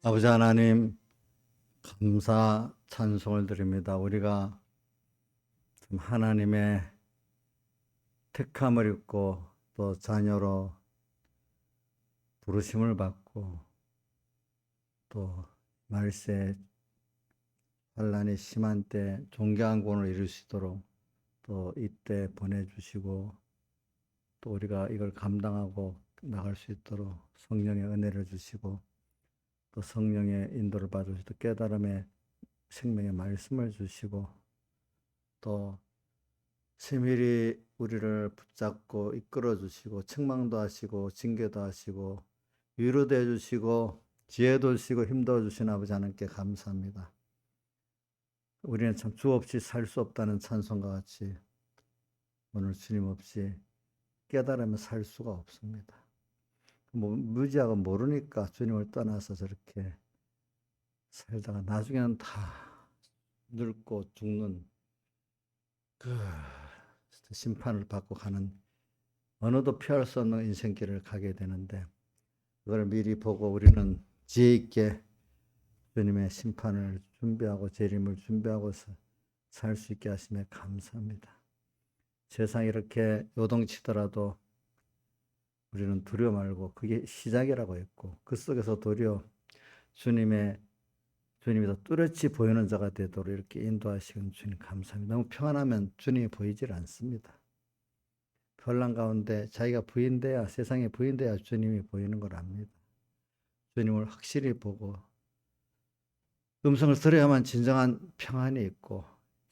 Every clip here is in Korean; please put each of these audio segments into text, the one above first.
아버지 하나님, 감사 찬송을 드립니다. 우리가 하나님의 택함을 입고 또 자녀로 부르심을 받고 또 말세 환란이 심한 때 존귀한 구원을 이룰 수 있도록 또 이때 보내주시고 또 우리가 이걸 감당하고 나갈 수 있도록 성령의 은혜를 주시고 또 성령의 인도를 받으시고 깨달음의 생명의 말씀을 주시고 또 세밀히 우리를 붙잡고 이끌어 주시고 책망도 하시고 징계도 하시고 위로도 해주시고 지혜도 주시고 힘도 주신 아버지 하나님께 감사합니다. 우리는 참 주 없이 살 수 없다는 찬송과 같이 오늘 주님 없이 깨달으면 살 수가 없습니다. 무지하고 모르니까 주님을 떠나서 저렇게 살다가 나중에는 다 늙고 죽는 그 심판을 받고 가는 어느도 피할 수 없는 인생길을 가게 되는데 그걸 미리 보고 우리는 지혜 있게 주님의 심판을 준비하고 재림을 준비하고서 살 수 있게 하심에 감사합니다. 세상이 이렇게 요동치더라도 우리는 두려워 말고 그게 시작이라고 했고 그 속에서 도리어 주님이 더 뚜렷이 보이는 자가 되도록 이렇게 인도하시는 주님 감사합니다. 너무 평안하면 주님이 보이질 않습니다. 혼란 가운데 자기가 부인돼야 세상에 부인돼야 주님이 보이는 걸 압니다. 주님을 확실히 보고 음성을 들어야만 진정한 평안이 있고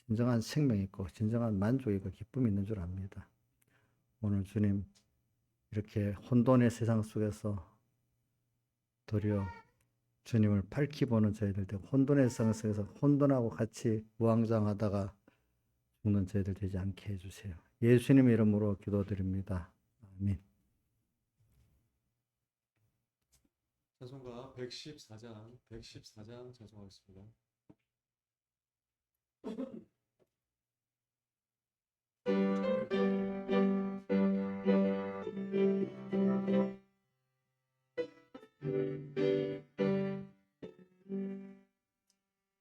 진정한 생명이 있고 진정한 만족이 있고 기쁨이 있는 줄 압니다. 오늘 주님 이렇게 혼돈의 세상 속에서 도리어 주님을 밝히 보는 저희들 되고 혼돈의 세상 속에서 혼돈하고 같이 우왕좌왕하다가 죽는 저희들 되지 않게 해주세요. 예수님의 이름으로 기도드립니다. 아멘. 찬송가 114장 찬송하겠습니다.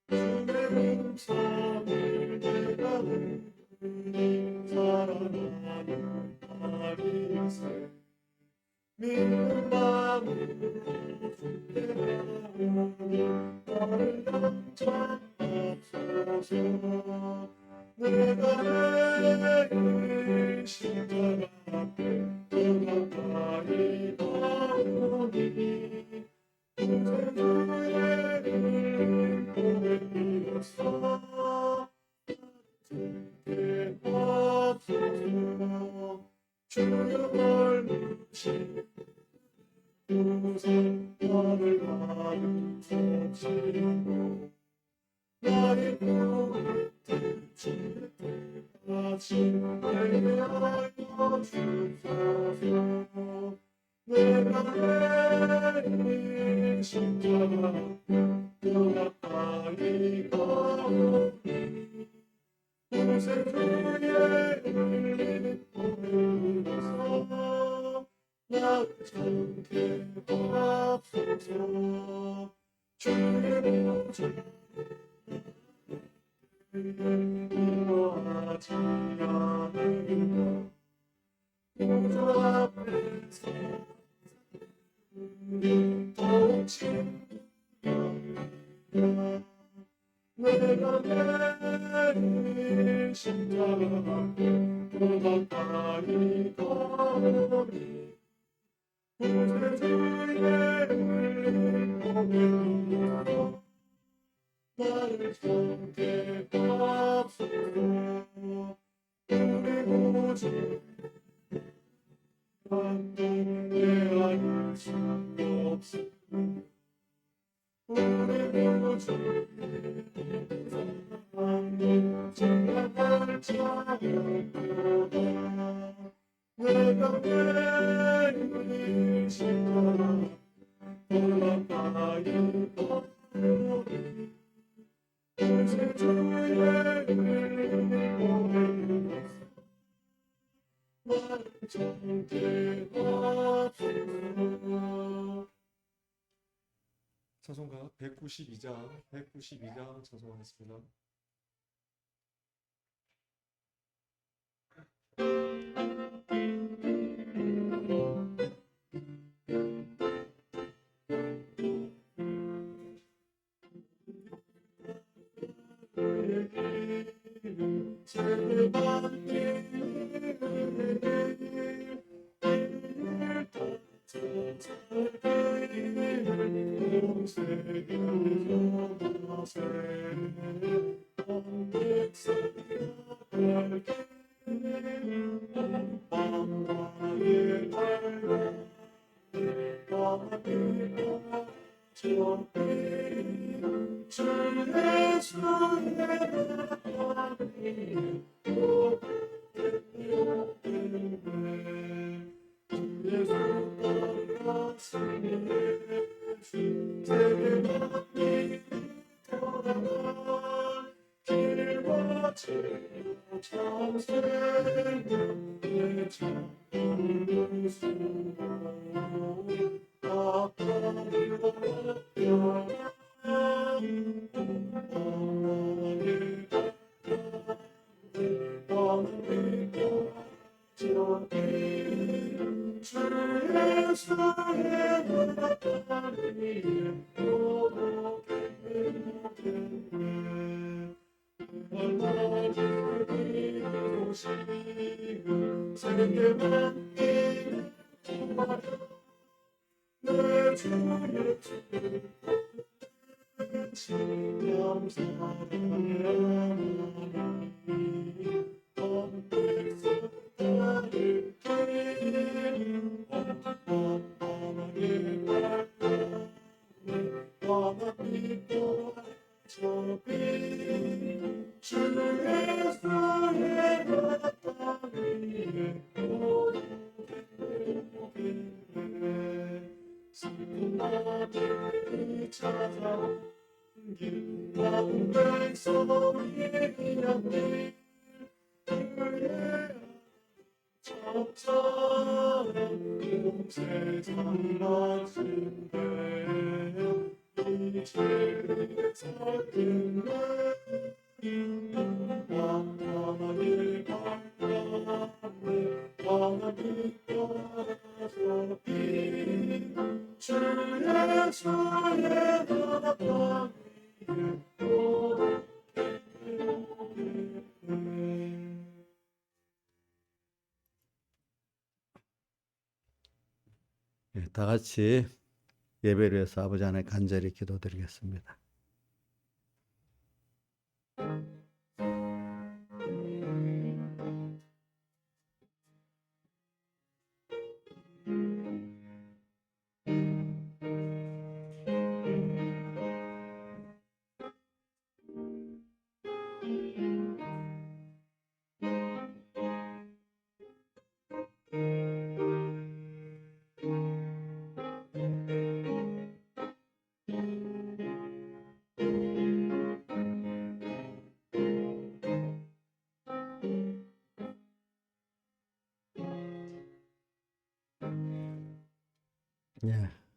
주의 음성을 내가 듣니 살아나는 날이세 믿는 마음으로 주께 나오니 나를 영접하소서 내가 내일 십자가 앞에 더 가까이 가오니 구세주의 은혜를 빌어서 듣게 하소서 주여 얼루신 우선 나를 받으소서 나의 꿈을 되찾을 때까지 내게 알려주소서 내가 내일 십자가 더 가까이 가오니 구세주의 은혜를 보내서 나를 찾게 하소서 주의 보좌 미워하지 않으리라 보좌 앞에서 더욱 친밀하리라 내가 내일 십자가 앞에 더 가까이 가오니 구세주의 은혜를 보내서 나를 찾게 하소서 우리 구주 감동에 알릴 수 없으니 우리 구주 사랑이 생각할 자였도다 내가 내일 십자가 더 가까이 가오니 구세주의 은혜를 보내서 나를 찾게 하소서 찬송가 192장 찬송하겠습니다. 다 같이 예배를 위해서 아버지 하나님 간절히 기도드리겠습니다.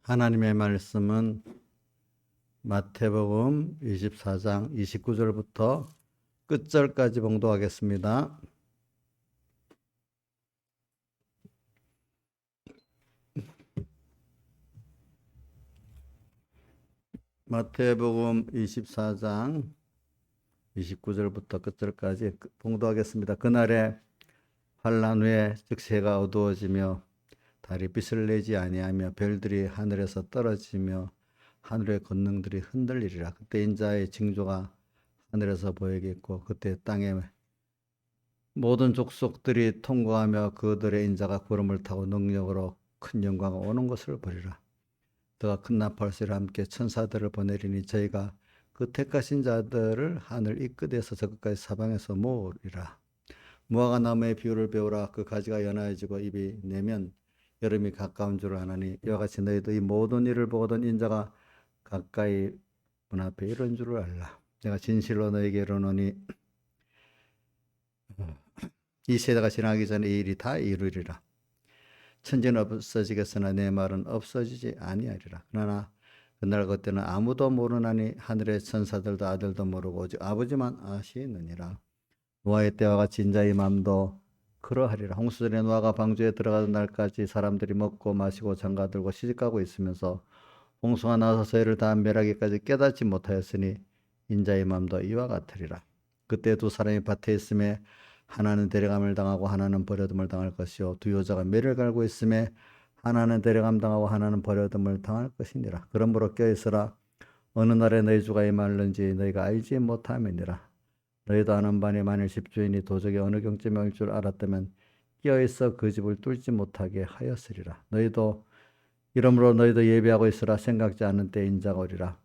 하나님의 말씀은 마태복음 24장 29절부터 끝절까지 봉독하겠습니다. 마태복음 24장 29절부터 끝절까지 봉독하겠습니다. 그날에 환란 후에 즉 새가 어두워지며 달이 빛을 내지 아니하며 별들이 하늘에서 떨어지며 하늘의 권능들이 흔들리리라. 그때 인자의 징조가 하늘에서 보이겠고 그때 땅의 모든 족속들이 통과하며 그들의 인자가 구름을 타고 능력으로 큰 영광을 오는 것을 보리라. 그가 큰 나팔소리와 함께 천사들을 보내리니 저희가 그 택하신 자들을 하늘 이 끝에서 저 끝까지 사방에서 모으리라. 무화과 나무의 비유를 배우라. 그 가지가 연하여지고 잎이 내면 여름이 가까운 줄 아나니 이와 같이 너희도 이 모든 일을 보거든 인자가 가까이 문 앞에 이른 줄을 알라. 내가 진실로 너에게 이르노니 이 세대가 지나기 전에 이 일이 다 이루리라. 천지는 없어지겠으나 내 말은 없어지지 아니하리라. 그러나 그날 그때는 아무도 모르나니 하늘의 천사들도 아들도 모르고 오직 아버지만 아시느니라. 노아의 때와 같이 인자의 마음도 그러하리라. 홍수전에 노아가 방주에 들어가던 날까지 사람들이 먹고 마시고 장가들고 시집가고 있으면서 홍수가 나서 저희를 다 멸하기까지 깨닫지 못하였으니 인자의 마음도 이와 같으리라. 그때 두 사람이 밭에 있음에 하나는 데려감을 당하고 하나는 버려둠을 당할 것이요 두 여자가 매를 갈고 있음에 하나는 데려감 당하고 하나는 버려둠을 당할 것이니라. 그러므로 껴있으라. 어느 날에 너희 주가 임하는지 너희가 알지 못함이니라. 너희도 아는 바니 만일 집주인이 도적이 어느 경쯤에 올 줄 알았다면 끼어있어 그 집을 뚫지 못하게 하였으리라. 이러므로 너희도 예비하고 있으라. 생각지 않은 때 인자가 오리라.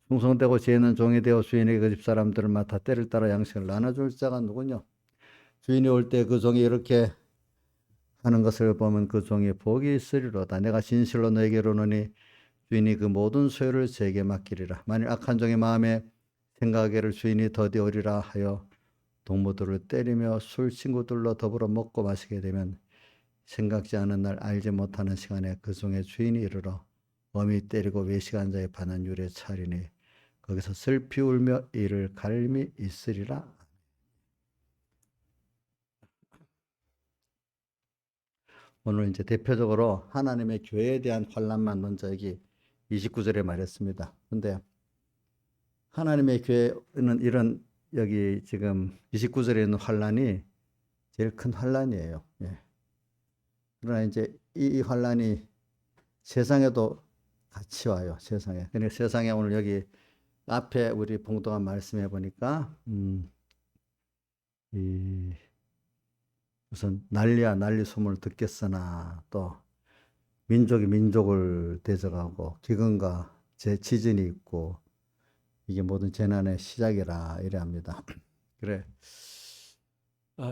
충성되고 지혜는 종이 되어 주인에게 그 집 사람들을 맡아 때를 따라 양식을 나눠줄 자가 누구냐? 주인이 올 때 그 종이 이렇게 하는 것을 보면 그 종이 복이 있으리로다. 내가 진실로 너에게로 오노니 주인이 그 모든 소유를 저에게 맡기리라. 만일 악한 종의 마음에 생각하기를 주인이 더디 오리라 하여 동무들을 때리며 술 친구들로 더불어 먹고 마시게 되면 생각지 않은 날 알지 못하는 시간에 그 종의 주인이 이르러 엄히 때리고 외식한 자의 반은 유래 차리니 거기서 슬피 울며 이를 갈미 있으리라. 오늘 이제 대표적으로 하나님의 교회에 대한 환란만 먼저 여기 29절에 말했습니다. 근데 하나님의 교회는 이런 여기 지금 29절에 있는 환란이 제일 큰 환란이에요. 예. 그러나 이제 이 환란이 세상에도 같이 와요. 세상에. 그러니까 세상에 오늘 여기 앞에 우리 봉독한 말씀해 보니까 우선 난리야 난리 소문을 듣겠으나 또 민족이 민족을 대적하고 기근과 지진이 있고 이게 모든 재난의 시작이라 이래 합니다. 그래.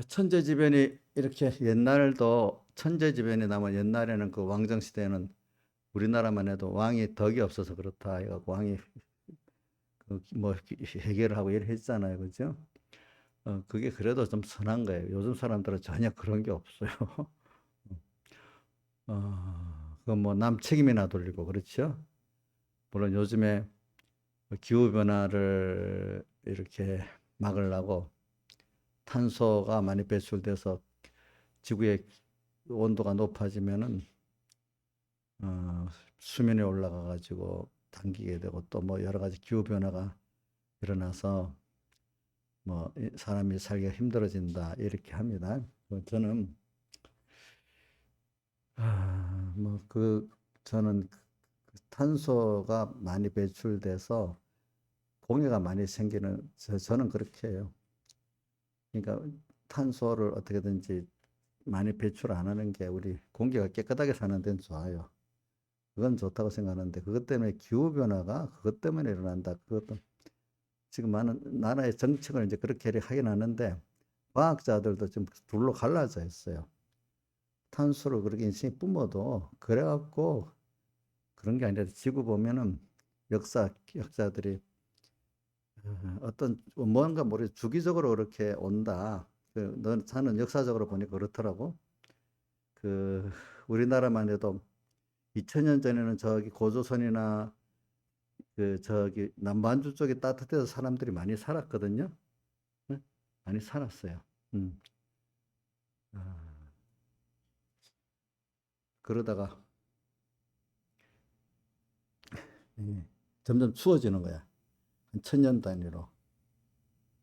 천재지변이 이렇게 옛날도 천재지변이 나면 옛날에는 그 왕정 시대에는 우리나라만 해도 왕이 덕이 없어서 그렇다 해갖고 왕이 뭐 해결을 하고 이래 했잖아요, 그죠? 그게 그래도 좀 선한 거예요. 요즘 사람들은 전혀 그런 게 없어요. 그건 뭐 남 책임이나 돌리고 그렇죠. 물론 요즘에 기후 변화를 이렇게 막으려고 탄소가 많이 배출돼서 지구의 온도가 높아지면은 수면에 올라가 가지고 당기게 되고 또 뭐 여러 가지 기후 변화가 일어나서 뭐 사람이 살기가 힘들어진다 이렇게 합니다. 저는 저는 탄소가 많이 배출돼서 공해가 많이 생기는 저는 그렇게 해요. 그러니까 탄소를 어떻게든지 많이 배출 안 하는 게 우리 공기가 깨끗하게 사는 데는 좋아요. 그건 좋다고 생각하는데 그것 때문에 기후변화가 그것 때문에 일어난다. 그것도 지금 많은 나라의 정책을 이제 그렇게 하긴 하는데 과학자들도 지금 둘로 갈라져 있어요. 탄소를 그렇게 인생이 뿜어도 그래갖고 그런 게 아니라 지구 보면은 역사들이 어떤 뭔가 모르게 주기적으로 그렇게 온다. 저는 역사적으로 보니까 그렇더라고. 우리나라만 해도 2000년 전에는 저기 고조선이나 저기 남반주 쪽에 따뜻해서 사람들이 많이 살았거든요. 네? 많이 살았어요. 아, 그러다가 점점 추워지는 거야. 한 1000년 단위로.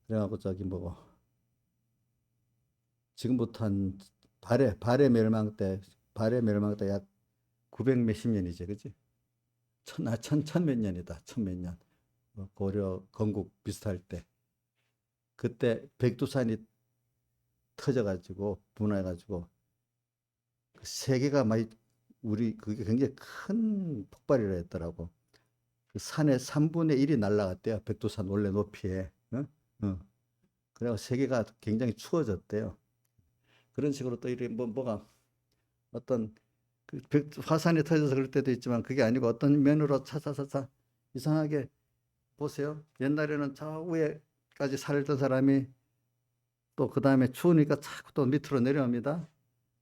그래갖고 저기 뭐고 지금부터 한 발해 멸망 때 약 900 몇십 년이지, 그지? 천 몇 년이다. 천 몇 년. 고려, 건국 비슷할 때. 그때 백두산이 터져가지고, 분화해가지고, 그 세계가 많이, 그게 굉장히 큰 폭발이라 했더라고. 그 산의 3분의 1이 날아갔대요. 백두산 원래 높이에. 어? 어. 그래서 세계가 굉장히 추워졌대요. 그런 식으로 또 이렇게 뭐가 어떤 화산이 터져서 그럴 때도 있지만 그게 아니고 어떤 면으로 차차차차 이상하게 보세요. 옛날에는 저 위에까지 살던 사람이 또 그 다음에 추우니까 자꾸 또 밑으로 내려옵니다.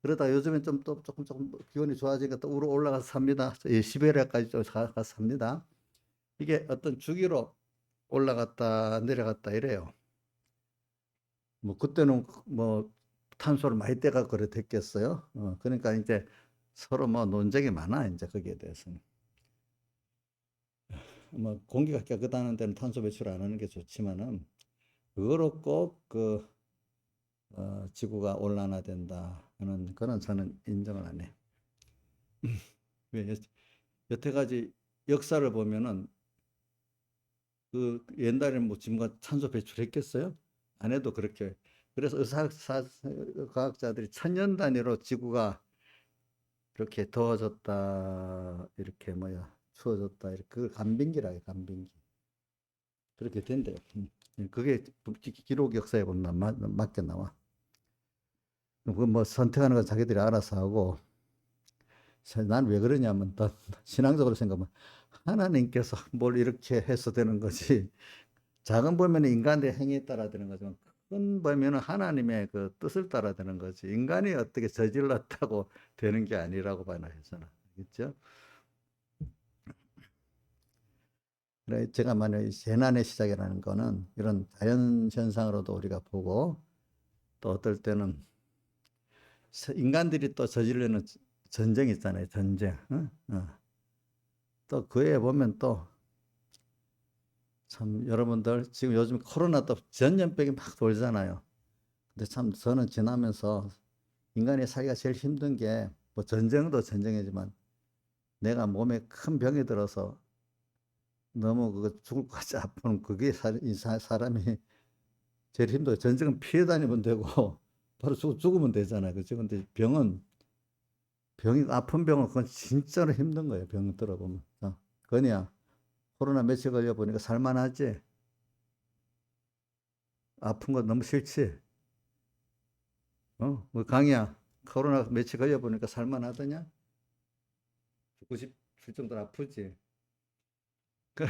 그러다 요즘엔 좀 또 조금 기온이 좋아지니까 또 위로 올라가서 삽니다. 시베리아까지 가서 삽니다. 이게 어떤 주기로 올라갔다 내려갔다 이래요. 뭐 그때는 뭐 탄소를 많이 떼가 그래 됐겠어요. 그러니까 이제 서로 뭐 논쟁이 많아 이제 거기에 대해서는. 뭐 공기가 깨끗한 데는 탄소 배출 안 하는 게 좋지만은 그거로 꼭그 지구가 온난화된다 하는 그런 저는 인정을 안 해. 왜 여태까지 역사를 보면은 그 옛날에 뭐 지금과 탄소 배출했겠어요? 안 해도 그렇게. 그래서 과학자들이 천년 단위로 지구가 이렇게 더워졌다, 이렇게 뭐야, 추워졌다, 이렇게 그걸 간빙기라 해요, 간빙기. 그렇게 된대요. 그게 기록 역사에 보면 맞게 나와. 그뭐 선택하는 건 자기들이 알아서 하고, 난 왜 그러냐면, 신앙적으로 생각하면, 하나님께서 뭘 이렇게 해서 되는 거지. 작은 범위는 인간의 행위에 따라 되는 거지만, 큰 범위는 하나님의 그 뜻을 따라 되는 거지. 인간이 어떻게 저질렀다고 되는 게 아니라고 봐요, 저는. 그렇죠? 그래, 제가 만약에 재난의 시작이라는 거는 이런 자연 현상으로도 우리가 보고, 또 어떨 때는 인간들이 또 저지르는 전쟁 있잖아요, 전쟁. 또 그에 보면 또 참 여러분들 지금 요즘 코로나 또 전염병이 막 돌잖아요. 근데 참 저는 지나면서 인간이 살기가 제일 힘든 게 뭐 전쟁도 전쟁이지만 내가 몸에 큰 병이 들어서 너무 그거 죽을 것 같이 아픈 그게 사람이 제일 힘들어요. 전쟁은 피해 다니면 되고 바로 죽으면 되잖아요. 그죠? 근데 병이 아픈 병은 그건 진짜로 힘든 거예요. 병 들어보면. 건이야, 코로나 며칠 걸려 보니까 살만하지? 아픈 거 너무 싫지? 뭐 강이야, 코로나 며칠 걸려 보니까 살만하더냐? 죽고 싶을 정도로 아프지? 그,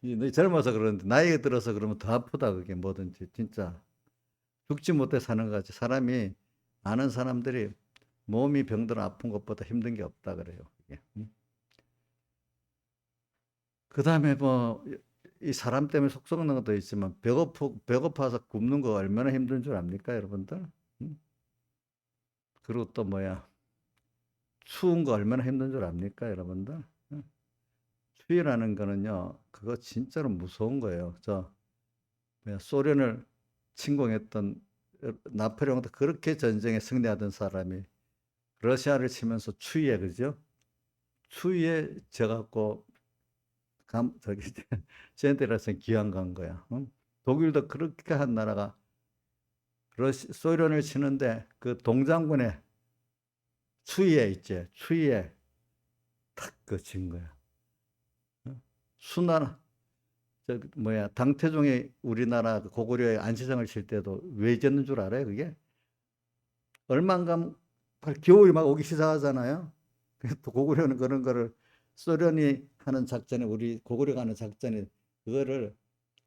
너 젊어서 그러는데 나이가 들어서 그러면 더 아프다 그게 뭐든지 진짜 죽지 못해 사는 거지. 사람이 아는 사람들이 몸이 병들어 아픈 것보다 힘든 게 없다 그래요. 그게. 그다음에 뭐 이 사람 때문에 속 썩는 것도 있지만 배고파서 굶는 거 얼마나 힘든 줄 압니까, 여러분들? 음? 그리고 또 뭐야, 추운 거 얼마나 힘든 줄 압니까, 여러분들? 추위라는 거는요, 그거 진짜로 무서운 거예요. 뭐야, 소련을 침공했던 나폴레옹도 그렇게 전쟁에 승리하던 사람이 러시아를 치면서 추위에, 그죠? 추위에 져갖고 저기 젠데라서 기한 간 거야. 응? 독일도 그렇게 한 나라가 소련을 치는데 그 동장군의 추위에 있지, 추위에 탁 그친 거야. 응? 순환 저 뭐야, 당태종이 우리나라 그 고구려에 안시성을 칠 때도 왜 졌는 줄 알아요? 그게 얼마 안 가면 겨울이 막 오기 시작하잖아요. 그래서 또 고구려는 그런 거를 소련이 하는 작전에 우리 고구려가 하는 작전이 그거를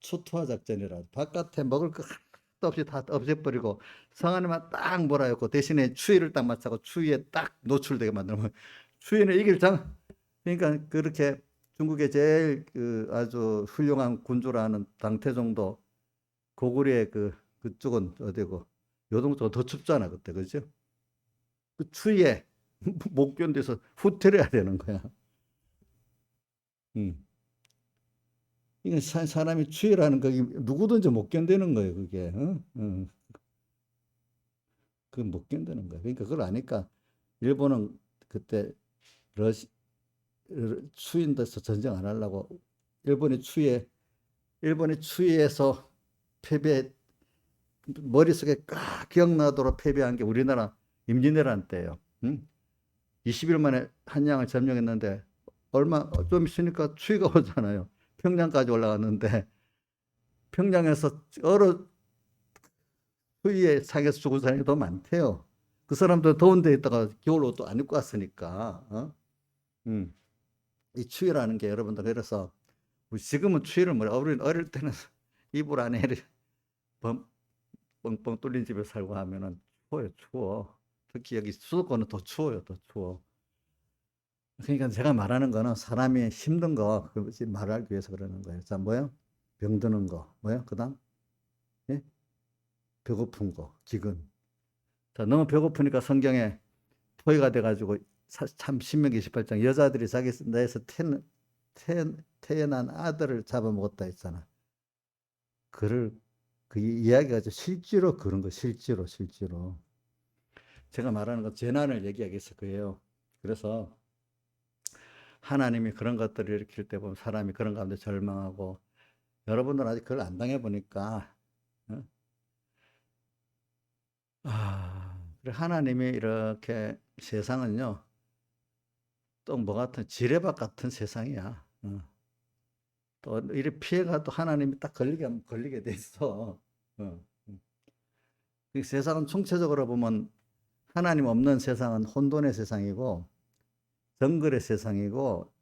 초토화 작전이라 바깥에 먹을 거 하나도 없이 다 없애버리고 성 안에만 딱 몰아였고 대신에 추위를 딱 맞춰고 추위에 딱 노출되게 만들면 추위는 이길 장 그러니까 그렇게 중국의 제일 그 아주 훌륭한 군주라는 당태종도 고구려의 그쪽은 어디고 요동 쪽은 더 춥잖아 그때 그죠? 그 추위에 못 견뎌서 후퇴를 해야 되는 거야. 음. 이건 사람이 추위라는 거 누구든지 못 견디는 거예요 그게. 그못 견디는 거야. 그러니까 그걸 아니까 일본은 그때 러시 추위인데서 전쟁 안 하려고 일본의 추위에서 패배 머릿속에 꽉 기억나도록 패배한 게 우리나라 임진왜란 때예요. 응? 20일 만에 한양을 점령했는데 얼마 좀 있으니까 추위가 오잖아요. 평양까지 올라갔는데 평양에서 얼어 추위에 상해서 죽은 사람이 더 많대요. 그 사람들 더운 데 있다가 겨울 옷도 안 입고 왔으니까. 음. 이 추위라는 게 여러분들 그래서 지금은 추위를 뭐라 우리는 어릴 때는 이불 안에 뻥뻥 뚫린 집에 살고 하면은 추워요 추워. 특히 여기 수도권은 더 추워요 더 추워. 그러니까 제가 말하는 거는 사람이 힘든 거 말하기 위해서 그러는 거예요. 자, 뭐요? 병드는 거, 뭐요? 그다음, 예? 배고픈 거, 기근. 자, 너무 배고프니까 성경에 포위가 돼가지고 참 신명기 28장 여자들이 자기 내에서 태어난 아들을 잡아먹었다 했잖아. 그를 그 이야기가 실제로 그런 거 실제로. 제가 말하는 건 재난을 얘기하기 위해서 그래요. 그래서 하나님이 그런 것들을 일으킬 때 보면 사람이 그런 가운데 절망하고 여러분들은 아직 그걸 안 당해보니까 어? 그래 하나님이 이렇게 세상은요 또 뭐 같은 지뢰밭 같은 세상이야. 또 이래 피해가 또 하나님이 딱 걸리게 하면 걸리게 돼 있어. 이 세상은 총체적으로 보면 하나님 없는 세상은 혼돈의 세상이고 정글의 세상이고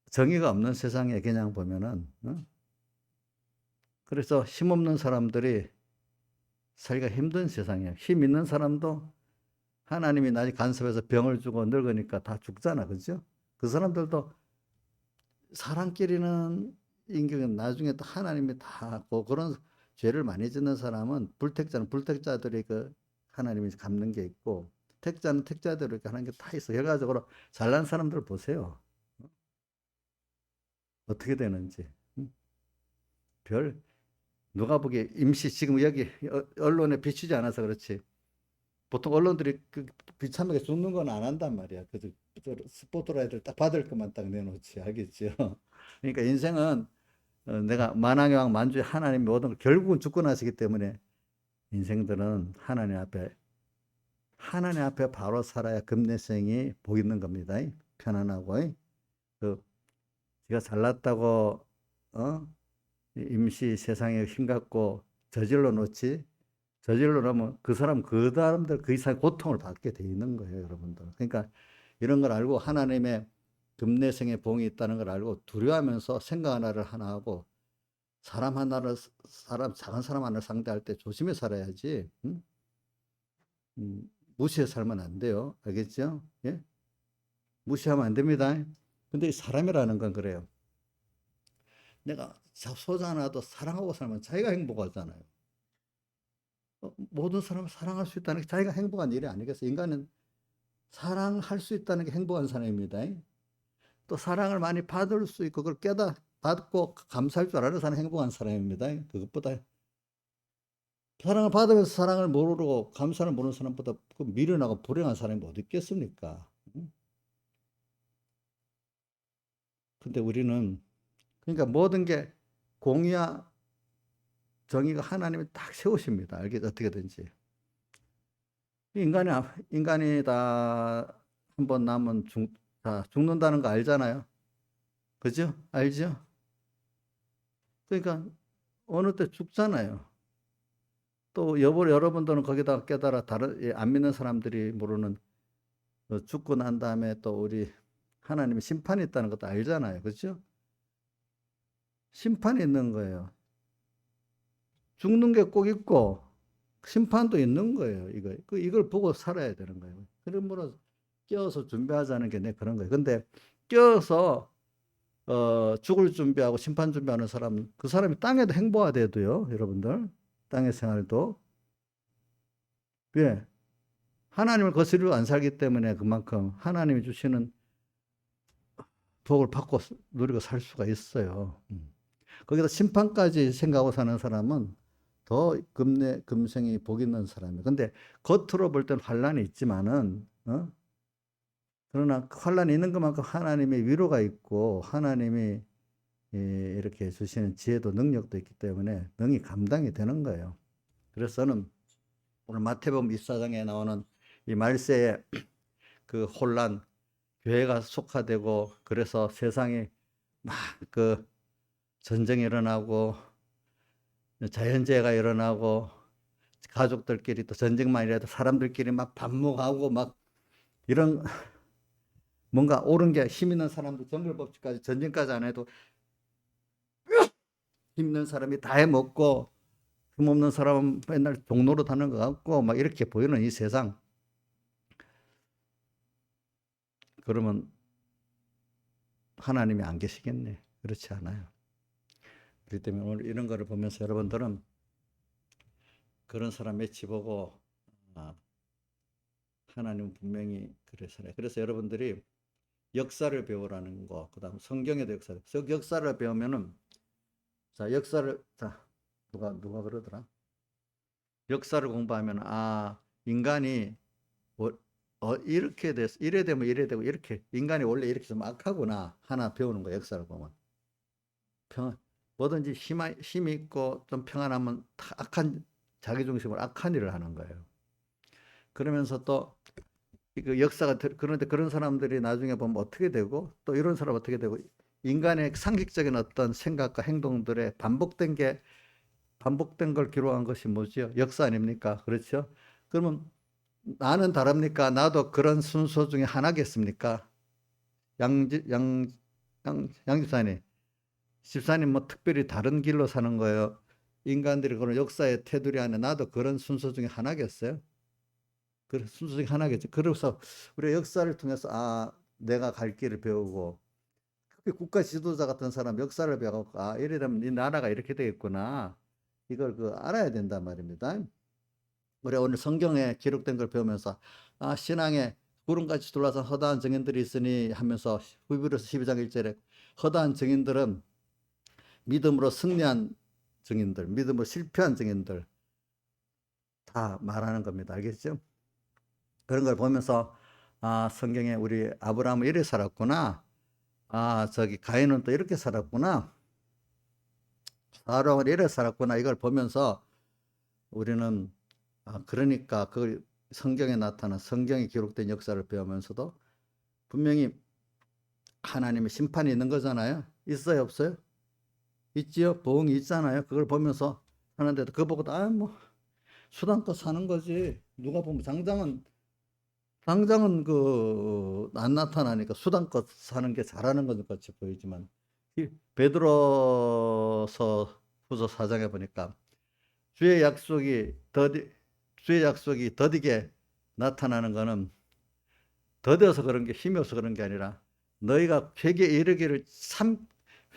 정의가 없는 세상에 그냥 보면은 그래서 힘없는 사람들이 살기가 힘든 세상이에요. 힘 있는 사람도 하나님이 나중에 간섭해서 병을 주고 늙으니까 다 죽잖아. 그죠? 그 사람들도 사람끼리는 인격은 나중에 또 하나님이 다 하고 그런 죄를 많이 짓는 사람은 불택자는 불택자들이 그 하나님이 갚는 게 있고 택자는 택자대로 이렇게 하는 게 다 있어. 결과적으로 잘난 사람들 보세요. 어떻게 되는지. 별 누가 보기에 임시 지금 여기 언론에 비추지 않아서 그렇지. 보통 언론들이 그 비참하게 죽는 건 안 한단 말이야. 그 스포트라이트를 딱 받을 것만 딱 내놓지. 알겠죠? 그러니까 인생은 내가 만왕의 왕 만주의 하나님 모든 걸 결국은 죽고 나시기 때문에 인생들은 하나님 앞에 바로 살아야 금내생이 보이는 겁니다. 편안하고 그 제가 잘났다고 임시 세상에 힘갖고 저질러 놓지 저질러 놓으면 그 사람들 그 이상 고통을 받게 돼 있는 거예요, 여러분들. 그러니까 이런 걸 알고 하나님의 금내생의 봉이 있다는 걸 알고 두려워하면서 생각 하나를 하나 하고 작은 사람 하나를 상대할 때 조심히 살아야지. 무시해 살면 안 돼요. 알겠죠? 예? 무시하면 안 됩니다. 근데 이 사람이라는 건 그래요. 내가 소자 하나도 사랑하고 살면 자기가 행복하잖아요. 모든 사람을 사랑할 수 있다는 게 자기가 행복한 일이 아니겠어요? 인간은 사랑할 수 있다는 게 행복한 사람입니다. 또 사랑을 많이 받을 수 있고 그걸 받고 감사할 줄 아는 사람이 행복한 사람입니다. 그것보다 사랑을 받으면서 사랑을 모르고 감사를 모르는 사람보다 그 미련하고 불행한 사람이 어디 있겠습니까? 근데 우리는 그러니까 모든 게 공의와 정의가 하나님이 딱 세우십니다. 알겠죠? 어떻게든지. 인간이 다 한 번 남은 죽는다는 거 알잖아요. 그죠? 알죠? 그러니까 어느 때 죽잖아요. 또 여러분들은 거기다 깨달아 안 믿는 사람들이 모르는 죽고 난 다음에 또 우리 하나님의 심판이 있다는 것도 알잖아요. 그렇죠? 심판이 있는 거예요. 죽는 게 꼭 있고 심판도 있는 거예요. 이걸 보고 살아야 되는 거예요. 그러므로 껴서 준비하자는 게 그런 거예요. 근데 껴서 죽을 준비하고 심판 준비하는 사람, 그 사람이 땅에도 행복하대도요, 여러분들. 땅의 생활도. 왜? 하나님을 거스르고 안 살기 때문에 그만큼 하나님이 주시는 복을 받고 누리고 살 수가 있어요. 거기다 심판까지 생각하고 사는 사람은 더 금생이 복 있는 사람이에요. 근데 겉으로 볼 때는 환란이 있지만은, 그러나 환란이 있는 것만큼 하나님의 위로가 있고 하나님이 이렇게 주시는 지혜도 능력도 있기 때문에 능히 감당이 되는 거예요. 그래서 저는 오늘 마태복음 24장에 나오는 이 말세의 그 혼란, 교회가 속화되고 그래서 세상에 막 그 전쟁이 일어나고 자연재해가 일어나고 가족들끼리 또 전쟁만이라도 사람들끼리 막 반목하고 막 이런 뭔가 옳은 게 힘 있는 사람도 정글법칙까지 전쟁까지 안 해도 힘 있는 사람이 다 해먹고 힘없는 사람은 맨날 종로로 다는 것 같고 막 이렇게 보이는 이 세상. 그러면 하나님이 안 계시겠네. 그렇지 않아요. 그렇기 때문에 오늘 이런 거를 보면서 여러분들은 그런 사람 매치 보고 하나님은 분명히 그래서래. 그래서 여러분들이 역사를 배우라는 거, 그 다음 성경에도 역사를 배우면은, 자, 누가 그러더라? 역사를 공부하면, 인간이 이렇게 돼서, 이래 되면 이래 되고, 이렇게, 인간이 원래 이렇게 좀 악하구나. 하나 배우는 거, 역사를 보면. 뭐든지 힘이 있고, 좀 평안하면 자기중심으로 악한 일을 하는 거예요. 그러면서 또, 그 역사가 그런데 그런 사람들이 나중에 보면 어떻게 되고 또 이런 사람 어떻게 되고 인간의 상식적인 어떤 생각과 행동들의 반복된 걸 기록한 것이 뭐죠? 역사 아닙니까? 그렇죠? 그러면 나는 다릅니까? 나도 그런 순서 중에 하나겠습니까? 집사님 뭐 특별히 다른 길로 사는 거예요? 인간들이 그런 역사의 테두리 안에 나도 그런 순서 중에 하나겠어요? 그 순서 중에 하나겠죠. 그래서 우리가 역사를 통해서 내가 갈 길을 배우고 국가 지도자 같은 사람 역사를 배워갖고 이래 되면 이 나라가 이렇게 되겠구나. 이걸 알아야 된단 말입니다. 우리가 오늘 성경에 기록된 걸 배우면서 신앙에 구름같이 둘러싼 허다한 증인들이 있으니 하면서 후브리서 12장 1절에 허다한 증인들은 믿음으로 승리한 증인들, 믿음으로 실패한 증인들 다 말하는 겁니다. 알겠죠? 그런 걸 보면서 성경에 우리 아브라함은 이렇게 살았구나. 저기 가인은 또 이렇게 살았구나. 사람은 이렇게 살았구나. 이걸 보면서 우리는 그러니까 그 성경에 나타난 성경에 기록된 역사를 배우면서도 분명히 하나님의 심판이 있는 거잖아요. 있어요, 없어요? 있지요. 보응이 있잖아요. 그걸 보면서 하는데도 그거 보고 뭐 수단껏 사는 거지. 누가 보면 당장은 안 나타나니까 수단껏 사는 게 잘하는 것 같이 보이지만 베드로서 후서 4장에 보니까 주의 약속이 더디게 나타나는 거는 더뎌서 그런 게 힘이 없어서 그런 게 아니라 너희가 회개에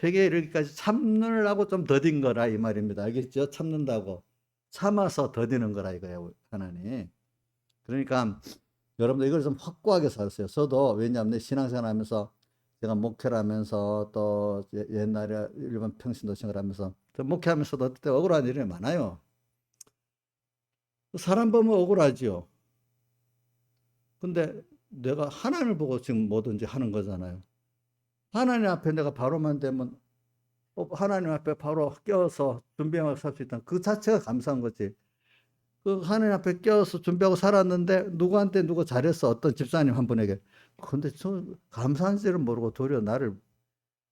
이르기까지 참느라고 좀 더딘 거라 이 말입니다. 알겠죠? 참는다고 참아서 더디는 거라 이거예요, 하나님. 그러니까 여러분들 이걸 좀 확고하게 살았어요. 저도 왜냐하면 내 신앙생활 하면서 제가 목회를 하면서 또 옛날에 일본 평신도청을 하면서 목회하면서도 어때 억울한 일이 많아요. 사람 보면 억울하지요. 근데 내가 하나님을 보고 지금 뭐든지 하는 거잖아요. 하나님 앞에 내가 바로만 되면 하나님 앞에 바로 껴서 준비하고 살 수 있다는 그 자체가 감사한 거지. 그 하나님 앞에 껴서 준비하고 살았는데 누구한테 누가 잘했어. 어떤 집사님 한 분에게. 근데 저 감사한지를 모르고 도리어 나를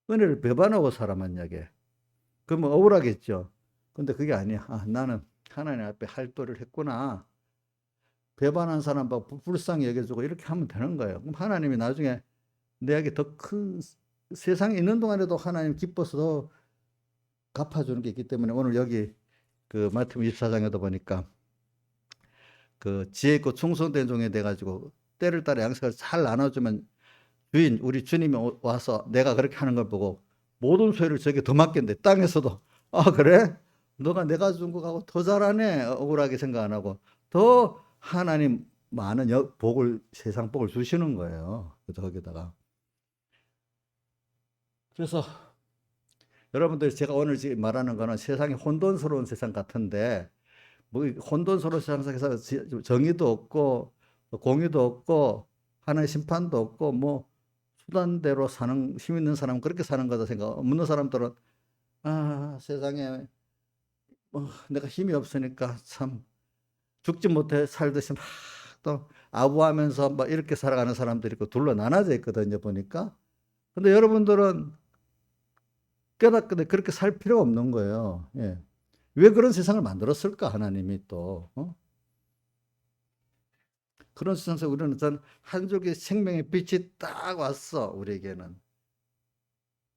은혜를 배반하고 살아만약에. 그러면 억울하겠죠. 근데 그게 아니야. 나는 하나님 앞에 할도를 했구나. 배반한 사람 보고 불쌍히 여겨주고 이렇게 하면 되는 거예요. 그럼 하나님이 나중에 내게 더 큰 세상에 있는 동안에도 하나님 기뻐서 더 갚아주는 게 있기 때문에 오늘 여기 그 마태복음 24장에도 보니까 그 지혜 있고 충성된 종이 돼가지고 때를 따라 양식을 잘 나눠주면 우리 주님이 와서 내가 그렇게 하는 걸 보고 모든 소유를 저게 더 맡긴대. 땅에서도 그래? 너가 내가 준 거하고 더 잘하네. 억울하게 생각 안 하고 더 하나님 많은 세상 복을 주시는 거예요. 거기다가. 그래서 여러분들 제가 오늘 지금 말하는 거는 세상이 혼돈스러운 세상 같은데 뭐 혼돈스러운 세상 속에서 정의도 없고 공의도 없고 하나의 심판도 없고 뭐 수단대로 사는 힘 있는 사람은 그렇게 사는 거다 생각. 없는 사람들은 세상에 내가 힘이 없으니까 참 죽지 못해 살듯이 막 또 아부하면서 막 이렇게 살아가는 사람들이 있고 둘러 나눠져 있거든요 보니까. 근데 여러분들은 깨닫게 그렇게 살 필요가 없는 거예요. 예. 왜 그런 세상을 만들었을까 하나님이 또 그런 세상에서 우리는 한 줄기 생명의 빛이 딱 왔어 우리에게는.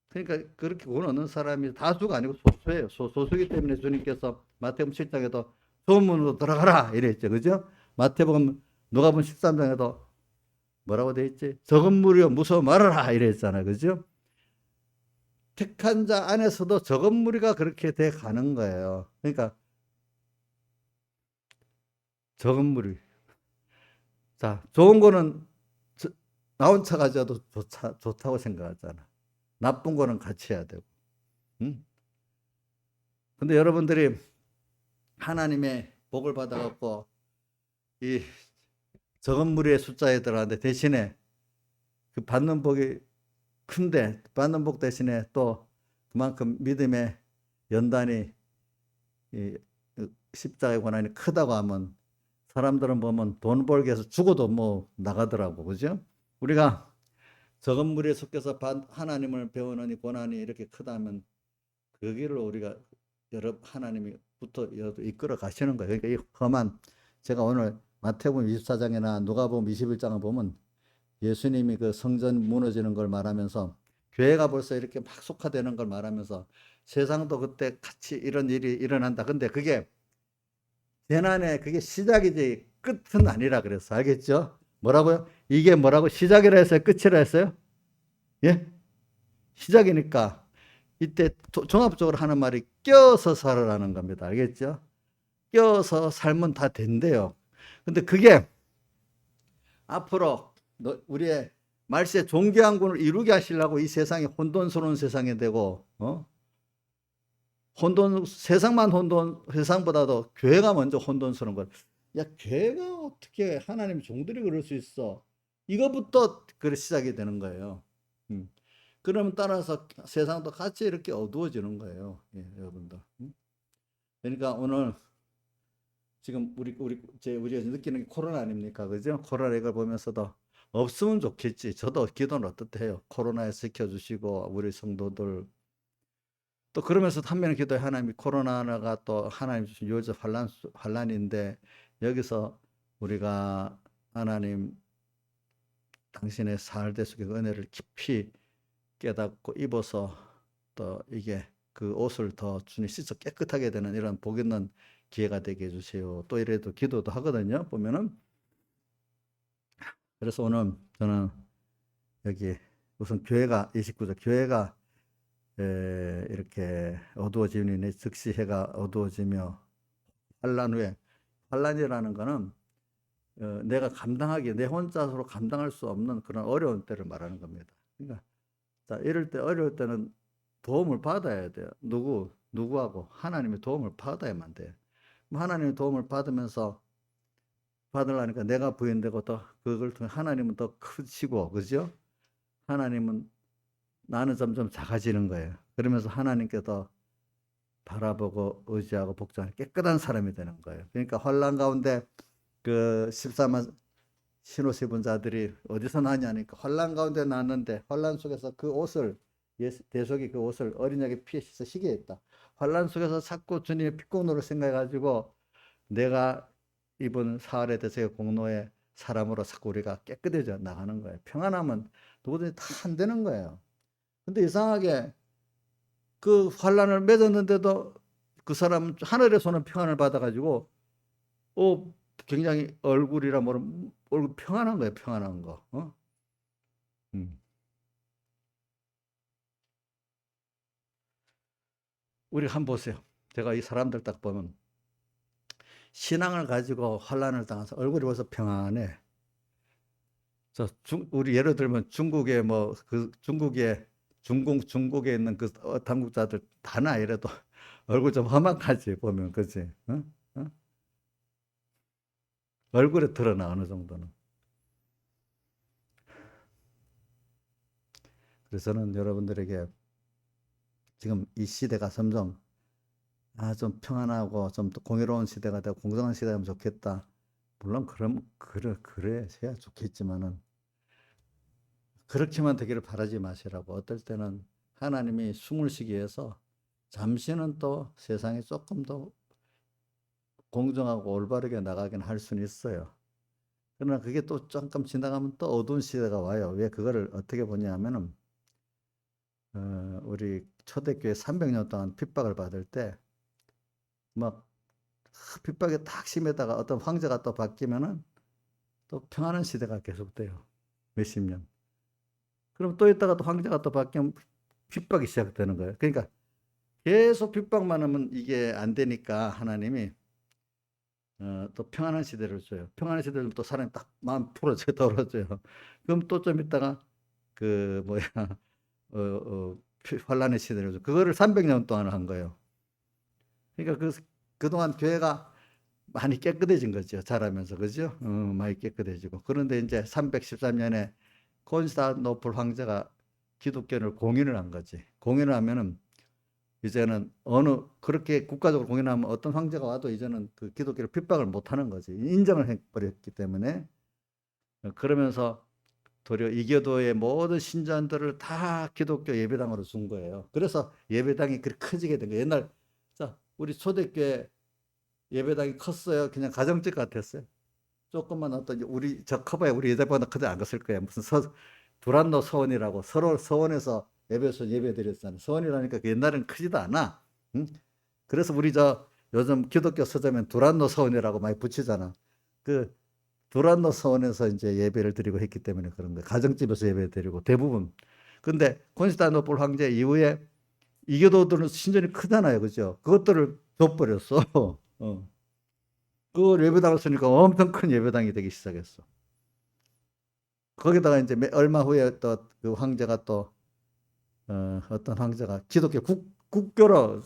그러니까 그렇게 원 얻는 사람이 다수가 아니고 소수예요. 소수이기 때문에 주님께서 마태복음 7장에도 소문으로 들어가라 이랬죠. 그죠? 마태복음 누가복음 13장에도 뭐라고 돼 있지? 적은 무리여 무서워 말아라 이랬잖아. 그죠? 택한 자 안에서도 적은 무리가 그렇게 돼 가는 거예요. 그러니까 적은 무리. 자, 좋은 거는 나 혼자 가져도 좋다고 생각하잖아. 나쁜 거는 같이 해야 되고. 응? 근데 여러분들이 하나님의 복을 받아갖고 이 적은 무리의 숫자에 들어가는데 대신에 그 받는 복이 큰데 받는 복 대신에 또 그만큼 믿음의 연단이 이 십자가의 고난이 크다고 하면 사람들은 보면 돈 벌기 위해서 죽어도 뭐 나가더라고. 그죠? 우리가 적은 무리에 속해서 하나님을 배우는 이 고난이 이렇게 크다면 그 길을 우리가 하나님이 부터 이끌어 가시는 거예요. 그러니까 이 험한 제가 오늘 마태복음 24장이나 누가복음 21장을 보면 예수님이 그 성전 무너지는 걸 말하면서 교회가 벌써 이렇게 막 속화되는 걸 말하면서 세상도 그때 같이 이런 일이 일어난다. 근데 그게 재난의 그게 시작이지 끝은 아니라 그랬어. 알겠죠? 뭐라고요? 이게 뭐라고 시작이라 했어요? 끝이라 했어요? 예? 시작이니까 이때 종합적으로 하는 말이 껴서 살아라는 겁니다. 알겠죠? 껴서 살면 다 된대요. 근데 그게 앞으로 우리의 말세 종교왕국을 이루게 하시려고 이 세상이 혼돈스러운 세상이 되고 세상만 세상보다도 교회가 먼저 혼돈스러운 걸. 야, 교회가 어떻게 하나님 종들이 그럴 수 있어? 이거부터 그 시작이 되는 거예요. 그러면 따라서 세상도 같이 이렇게 어두워지는 거예요. 예, 여러분들. 그러니까 오늘 지금 우리가 느끼는 게 코로나 아닙니까? 그죠? 코로나 이걸 보면서도 없으면 좋겠지. 저도 기도는 어떻대요? 코로나에 지켜주시고 우리 성도들 또 그러면서 한면에 기도해. 하나님이 코로나가 또 하나님 주신 유월절 환란인데 여기서 우리가 하나님 당신의 살대 속의 은혜를 깊이 깨닫고 입어서 또 이게 그 옷을 더 주님 씻어 깨끗하게 되는 이런 복 있는 기회가 되게 해주세요. 또 이래도 기도도 하거든요. 보면은 그래서 오늘 저는 여기 우선 교회가 29절 교회가 이렇게 어두워지니 즉시 해가 어두워지며 환란 후에 환란이라는 거는 내가 감당하기 내 혼자서로 감당할 수 없는 그런 어려운 때를 말하는 겁니다. 그러니까 자, 이럴 때 어려울 때는 도움을 받아야 돼요. 누구하고 하나님의 도움을 받아야만 돼요. 하나님의 도움을 받으려니까 내가 부인되고 또 그걸 통해 하나님은 더 크시고 그죠? 하나님은 나는 점점 작아지는 거예요. 그러면서 하나님께 더 바라보고 의지하고 복종하는 깨끗한 사람이 되는 거예요. 그러니까 환란 가운데 그 14만 신옷 입은 자들이 어디서 나냐니까 환란 가운데 났는데 환란 속에서 그 옷을 대속이 그 옷을 어린 양의 피에 씻어 희게 했다. 환란 속에서 자꾸 주님의 핏공로를 생각해가지고 내가 입은 사활의 대속의 공로의 사람으로 자꾸 우리가 깨끗해져 나가는 거예요. 평안하면 누구든지 다 안 되는 거예요. 근데 이상하게 그 환란을 맺었는데도 그 사람은 하늘에서는 평안을 받아가지고 굉장히 얼굴이라 뭐라 얼굴 평안한 거예요. 평안한 거. 우리 한번 보세요. 제가 이 사람들 딱 보면 신앙을 가지고 환란을 당해서 얼굴이 벌써 평안해. 우리 예를 들면 중국에 뭐 그 중국에 있는 그 당국자들 다나 이래도 얼굴 좀 험악하지 보면 그지? 얼굴에 드러나 어느 정도는. 그래서 저는 여러분들에게 지금 이 시대가 점점 좀 평안하고 좀 공의로운 시대가 되고 공정한 시대가 되면 좋겠다. 물론 그래야 좋겠지만은 그렇게만 되기를 바라지 마시라고. 어떨 때는 하나님이 숨을 쉬기 위해서 잠시는 또 세상이 조금 더 공정하고 올바르게 나가긴 할 수는 있어요. 그러나 그게 또 잠깐 지나가면 또 어두운 시대가 와요. 왜 그거를 어떻게 보냐 하면은 우리 초대교회 300년 동안 핍박을 받을 때 막 핍박이 딱 심해다가 어떤 황제가 또 바뀌면은 또 평안한 시대가 계속돼요. 몇십 년. 그럼 또 있다가 또 황제가 또 바뀌면 핍박이 시작되는 거예요. 그러니까 계속 핍박만 하면 이게 안 되니까 하나님이 또 평안한 시대를 줘요. 평안한 시대를 또 사람이 딱 마음 풀어져요. 덜어져요. 그럼 또 좀 있다가 그 뭐야 환란의 시대를 줘. 그거를 300년 동안 한 거예요. 그러니까 그동안 교회가 많이 깨끗해진 거죠. 자라면서. 그죠? 많이 깨끗해지고. 그런데 이제 313년에 콘스탄티노플 황제가 기독교를 공인을 한 거지. 공인을 하면은 이제는 그렇게 국가적으로 공인하면 어떤 황제가 와도 이제는 그 기독교를 핍박을 못 하는 거지. 인정을 해버렸기 때문에. 그러면서 도리어 이교도의 모든 신전들을 다 기독교 예배당으로 준 거예요. 그래서 예배당이 그렇게 커지게 된 거예요. 옛날, 자, 우리 초대교회 예배당이 컸어요. 그냥 가정집 같았어요. 조금만 어떤 우리 저 커봐야 우리 예배보다 크지 않았을 거예요. 무슨 두란노 서원이라고 서로 서원에서 예배 드렸잖아요. 서원이라니까 그 옛날엔 크지도 않아. 응? 그래서 우리 요즘 기독교 서점엔 두란노 서원이라고 많이 붙이잖아. 그 두란노 서원에서 이제 예배를 드리고 했기 때문에 그런 거예요. 가정집에서 예배 드리고 대부분. 근데 콘스탄티노플 황제 이후에 이교도들은 신전이 크잖아요. 그죠? 그것들을 둬버렸어. 그 예배당을 쓰니까 엄청 큰 예배당이 되기 시작했어. 거기다가 이제 얼마 후에 또 그 황제가 또 어떤 황제가 기독교 국교로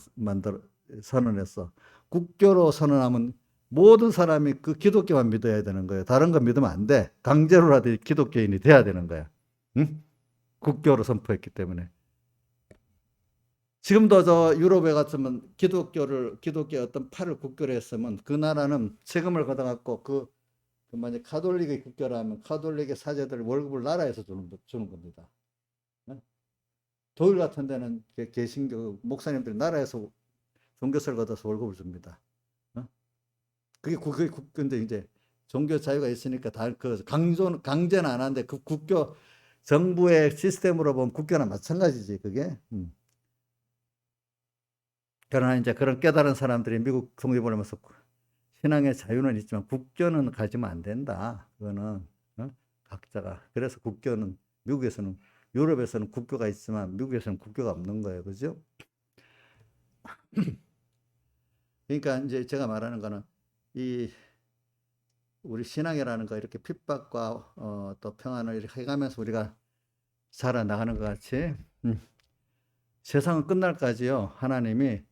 선언했어. 국교로 선언하면 모든 사람이 그 기독교만 믿어야 되는 거예요. 다른 거 믿으면 안 돼. 강제로라도 기독교인이 돼야 되는 거야. 응? 국교로 선포했기 때문에. 지금도 저 유럽에 갔으면 기독교의 어떤 팔을 국교로 했으면 그 나라는 세금을 걷어갖고 만약 카톨릭의 국교라면 카톨릭의 사제들 월급을 나라에서 주는 겁니다. 독일 같은 데는 개신교 목사님들이 나라에서 종교세를 걷어서 월급을 줍니다. 그게 근데 이제 종교 자유가 있으니까 강제는 안 하는데 그 국교 정부의 시스템으로 보면 국교나 마찬가지지 그게. 그러나 이제 그런 깨달은 사람들이 미국 독립을 하면서 신앙의 자유는 있지만 국교는 가지면 안 된다. 그거는 각자가. 그래서 국교는 미국에서는 유럽에서는 국교가 있지만 미국에서는 국교가 없는 거예요. 그죠? 그러니까 이제 제가 말하는 거는 우리 신앙이라는 거 이렇게 핍박과 또 평안을 이렇게 해가면서 우리가 살아나가는 것 같이 세상은 끝날까지요. 하나님이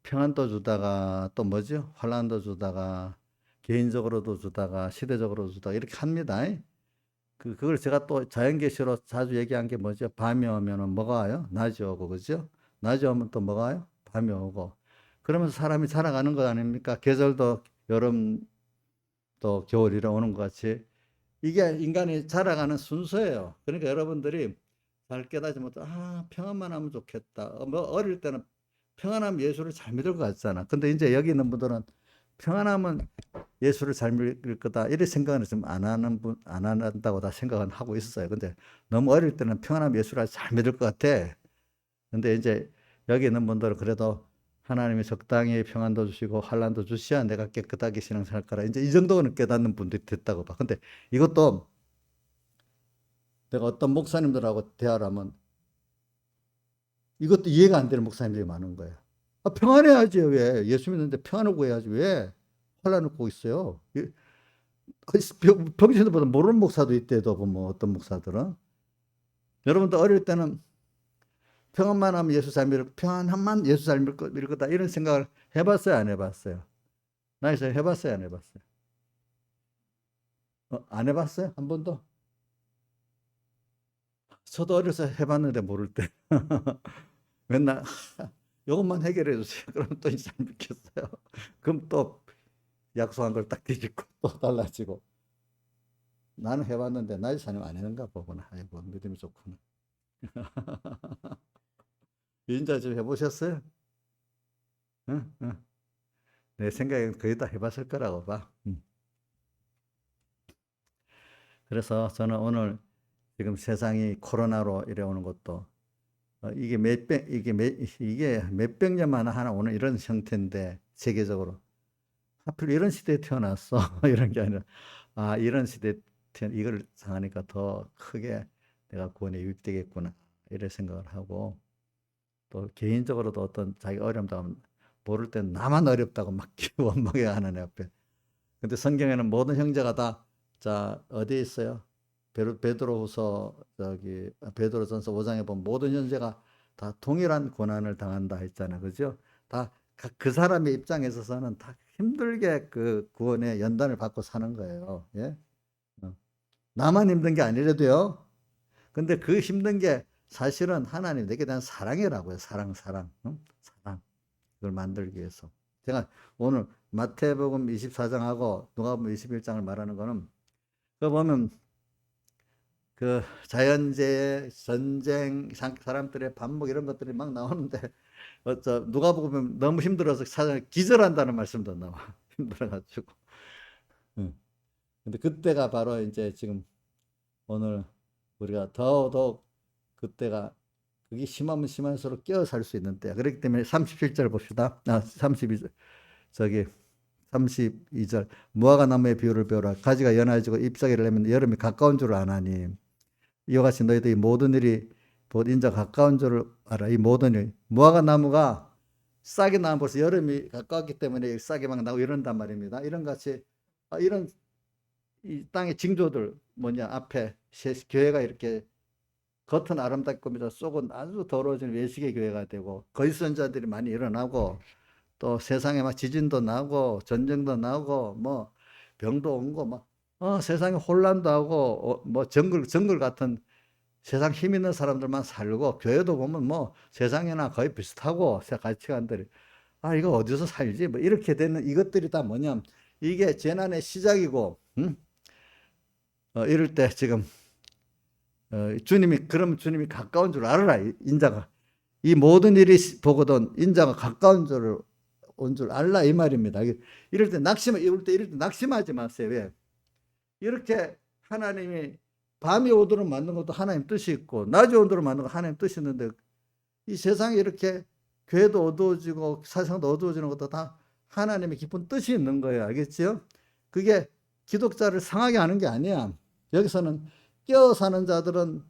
평안도 주다가 또 뭐죠? 환란도 주다가 개인적으로도 주다가 시대적으로도 주다가 이렇게 합니다. 그걸 제가 또 자연계시로 자주 얘기한 게 뭐죠? 밤이 오면은 뭐가 와요? 낮이 오고, 그죠? 낮이 오면 또 뭐가 와요? 밤이 오고. 그러면서 사람이 살아가는 것 아닙니까? 계절도 여름 또 겨울이 오는 것 같이. 이게 인간이 자라가는 순서예요. 그러니까 여러분들이 잘 깨닫지 못해, 평안만 하면 좋겠다. 뭐 어릴 때는 평안하면 예수를 잘 믿을 것 같잖아. 근데 이제 여기 있는 분들은 평안하면 예수를 잘 믿을 거다. 이런 생각은 좀 안 한다고 다 생각은 하고 있었어요. 근데 너무 어릴 때는 평안하면 예수를 잘 믿을 것 같아. 근데 이제 여기 있는 분들은 그래도 하나님이 적당히 평안도 주시고 환란도 주셔야 내가 깨끗하게 신앙생활 거라. 이제 이 정도는 깨닫는 분들이 됐다고 봐. 근데 이것도 내가 어떤 목사님들하고 대화를 하면 이것도 이해가 안 되는 목사님들이 많은 거예요. 평안해야지 왜? 예수 믿는데 평안을 구해야지 왜? 환란을 구고 있어요. 병신들보다 모르는 목사도 있대도 뭐 어떤 목사들은. 여러분도 어릴 때는 평안만 하면 예수 잘 믿을 평안함만 예수 잘 믿을 거다 이런 생각을 해봤어요 안 해봤어요? 나이스 해봤어요 안 해봤어요? 안 해봤어요 한 번도? 저도 어려서 해봤는데 모를 때 맨날 이것만 해결해 주세요. 그럼 또 잘 믿겠어요. 그럼 또 약속한 걸 딱 뒤집고 또 달라지고. 나는 해봤는데 나이 사님 안 했는가 보구나. 아이고 믿음이 좋구나. 인자 좀 해보셨어요? 응? 응. 내 생각엔 거의 다 해봤을 거라고 봐. 그래서 저는 오늘 지금 세상이 코로나로 이래 오는 것도 이게 몇백 년 만에 하나 오는 이런 형태인데 세계적으로 하필 이런 시대에 태어났어 이런 게 아니라 이런 시대 이걸 당하니까 더 크게 내가 구원에 유익되겠구나 이런 생각을 하고, 또 개인적으로도 어떤 자기 어려움 당하면 모를 땐 나만 어렵다고 막 원망해 하나님 앞에. 근데 성경에는 모든 형제가 다, 자 어디에 있어요? 베드로후서 베드로전서 5장에 보면 모든 형제가 다 동일한 고난을 당한다 했잖아요. 그죠? 다 그 사람의 입장에 있어서는 다 힘들게 그 구원의 연단을 받고 사는 거예요. 예? 나만 힘든 게 아니라도요. 근데 그 힘든 게 사실은 하나님 내게 대한 사랑이라고요. 사랑. 사랑. 그걸 만들기 위해서. 제가 오늘 마태복음 24장하고 누가복음 21장을 말하는 거는, 그 보면 그 자연재해, 전쟁, 사람들의 반목 이런 것들이 막 나오는데, 누가복음 너무 힘들어서 사장 기절한다는 말씀도 나와. 힘들어가지고. 근데 그때가 바로 이제 지금 오늘 우리가 더더욱 그때가, 그게 심하면 심할수록 끼어 살 수 있는 때야. 그렇기 때문에 37절 봅시다. 32절. 32절. 무화과 나무의 비유를 배우라. 가지가 연해지고 잎사귀를 내면 여름이 가까운 줄 아나니, 이와 같이 너희들이 모든 일이 곧 인자 가까운 줄을 알아. 이 모든 일. 무화과 나무가 싹이 나면 벌써 여름이 가까웠기 때문에 싹이 막 나고 이런단 말입니다. 이런 같이 이런 이 땅의 징조들 뭐냐, 앞에 교회가 이렇게 겉은 아름답게 꾸며져 속은 아주 더러워진 외식의 교회가 되고 거짓선자들이 많이 일어나고, 또 세상에 막 지진도 나고 전쟁도 나고 뭐 병도 온고 막 세상에 혼란도 하고 뭐 정글 같은 세상 힘 있는 사람들만 살고, 교회도 보면 뭐 세상이나 거의 비슷하고 가치관들이, 이거 어디서 살지 뭐 이렇게 되는 이것들이 다 뭐냐면 이게 재난의 시작이고, 이럴 때 지금 주님이 가까운 줄 알아라. 인자가 이 모든 일이 보거든 인자가 가까운 줄 온 줄 알라 이 말입니다. 이럴 때 낙심하지 마세요. 왜? 이렇게 하나님이 밤이 오도록 만든 것도 하나님 뜻이 있고 낮이 오도록 만든 것도 하나님 뜻이 있는데, 이 세상에 이렇게 교회도 어두워지고 세상도 어두워지는 것도 다 하나님의 깊은 뜻이 있는 거예요. 알겠죠? 그게 기독자를 상하게 하는 게 아니야. 여기서는 끼어 사는 자들은,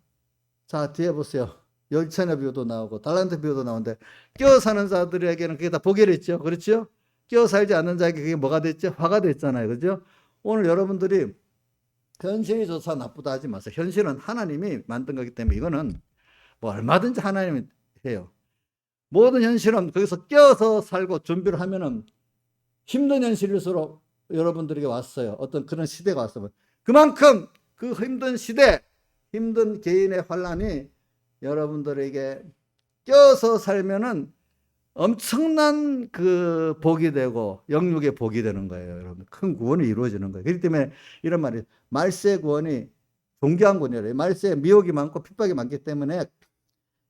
자 뒤에 보세요. 열천의 비유도 나오고 달란트 비유도 나오는데, 끼어 사는 자들에게는 그게 다 복이랬죠. 그렇죠? 끼어 살지 않는 자에게 그게 뭐가 됐죠? 화가 됐잖아요. 그죠? 오늘 여러분들이 현실이 좋다 나쁘다 하지 마세요. 현실은 하나님이 만든 거기 때문에 이거는 뭐 얼마든지 하나님이 해요. 모든 현실은 거기서 껴서 살고 준비를 하면은 힘든 현실일수록 여러분들에게 왔어요. 어떤 그런 시대가 왔어요. 그만큼 그 힘든 시대, 힘든 개인의 환란이 여러분들에게 껴서 살면은 엄청난 그 복이 되고 영육의 복이 되는 거예요. 여러분, 큰 구원이 이루어지는 거예요. 그렇기 때문에 이런 말이, 말세 구원이 존귀한 구원이래요. 말세에 미혹이 많고 핍박이 많기 때문에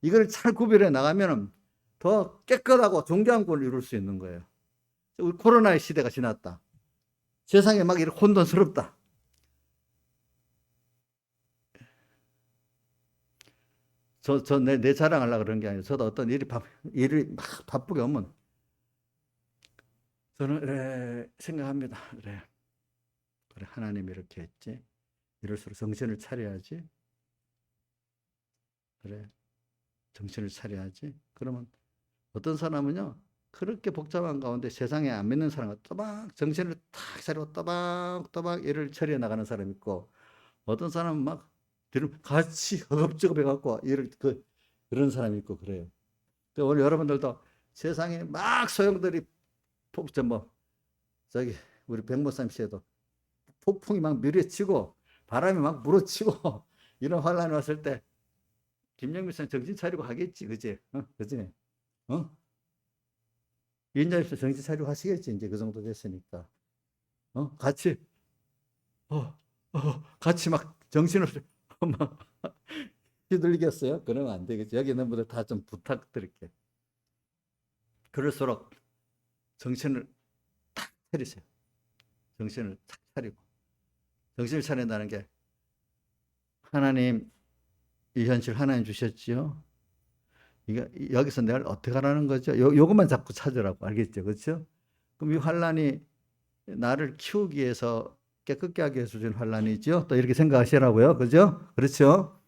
이걸 잘 구별해 나가면은 더 깨끗하고 존귀한 구원을 이룰 수 있는 거예요. 우리 코로나의 시대가 지났다. 세상에 막 이렇게 혼돈스럽다. 내 자랑하려고 그런 게 아니에요. 저도 어떤 일이 막 바쁘게 오면 저는 그래 생각합니다. 그래 하나님이 이렇게 했지. 이럴수록 정신을 차려야지. 그래 정신을 차려야지. 그러면 어떤 사람은요, 그렇게 복잡한 가운데 세상에 안 믿는 사람은 또박 정신을 탁 차리고 또박 일을 처리해 나가는 사람이 있고, 어떤 사람은 막 같이 허겁지겁 해갖고 그런 사람이 있고 그래요. 오늘 여러분들도 세상에 막 소용돌이 우리 백모삼 씨에도 폭풍이 막 밀어치고 바람이 막 물어치고 이런 환란이 왔을 때 김영민 씨는 정신 차리고 하겠지, 그지? 그지? 윤자입 씨 정신 차리고 하시겠지, 이제 그 정도 됐으니까. 같이 막 정신없이 막 휘둘리겠어요? 그러면 안 되겠죠. 여기 있는 분들 다 좀 부탁드릴게요. 그럴수록 정신을 탁 차리세요. 정신을 탁 차리고. 정신을 차린다는 게, 하나님, 이 현실 하나님 주셨지요? 여기서 내가 어떻게 하라는 거죠? 요것만 자꾸 찾으라고. 알겠죠? 그렇죠? 그럼 이 환란이 나를 키우기 위해서 깨끗게 하게 해주신 환란이죠. 또 이렇게 생각하시라고요. 그죠? 그렇죠?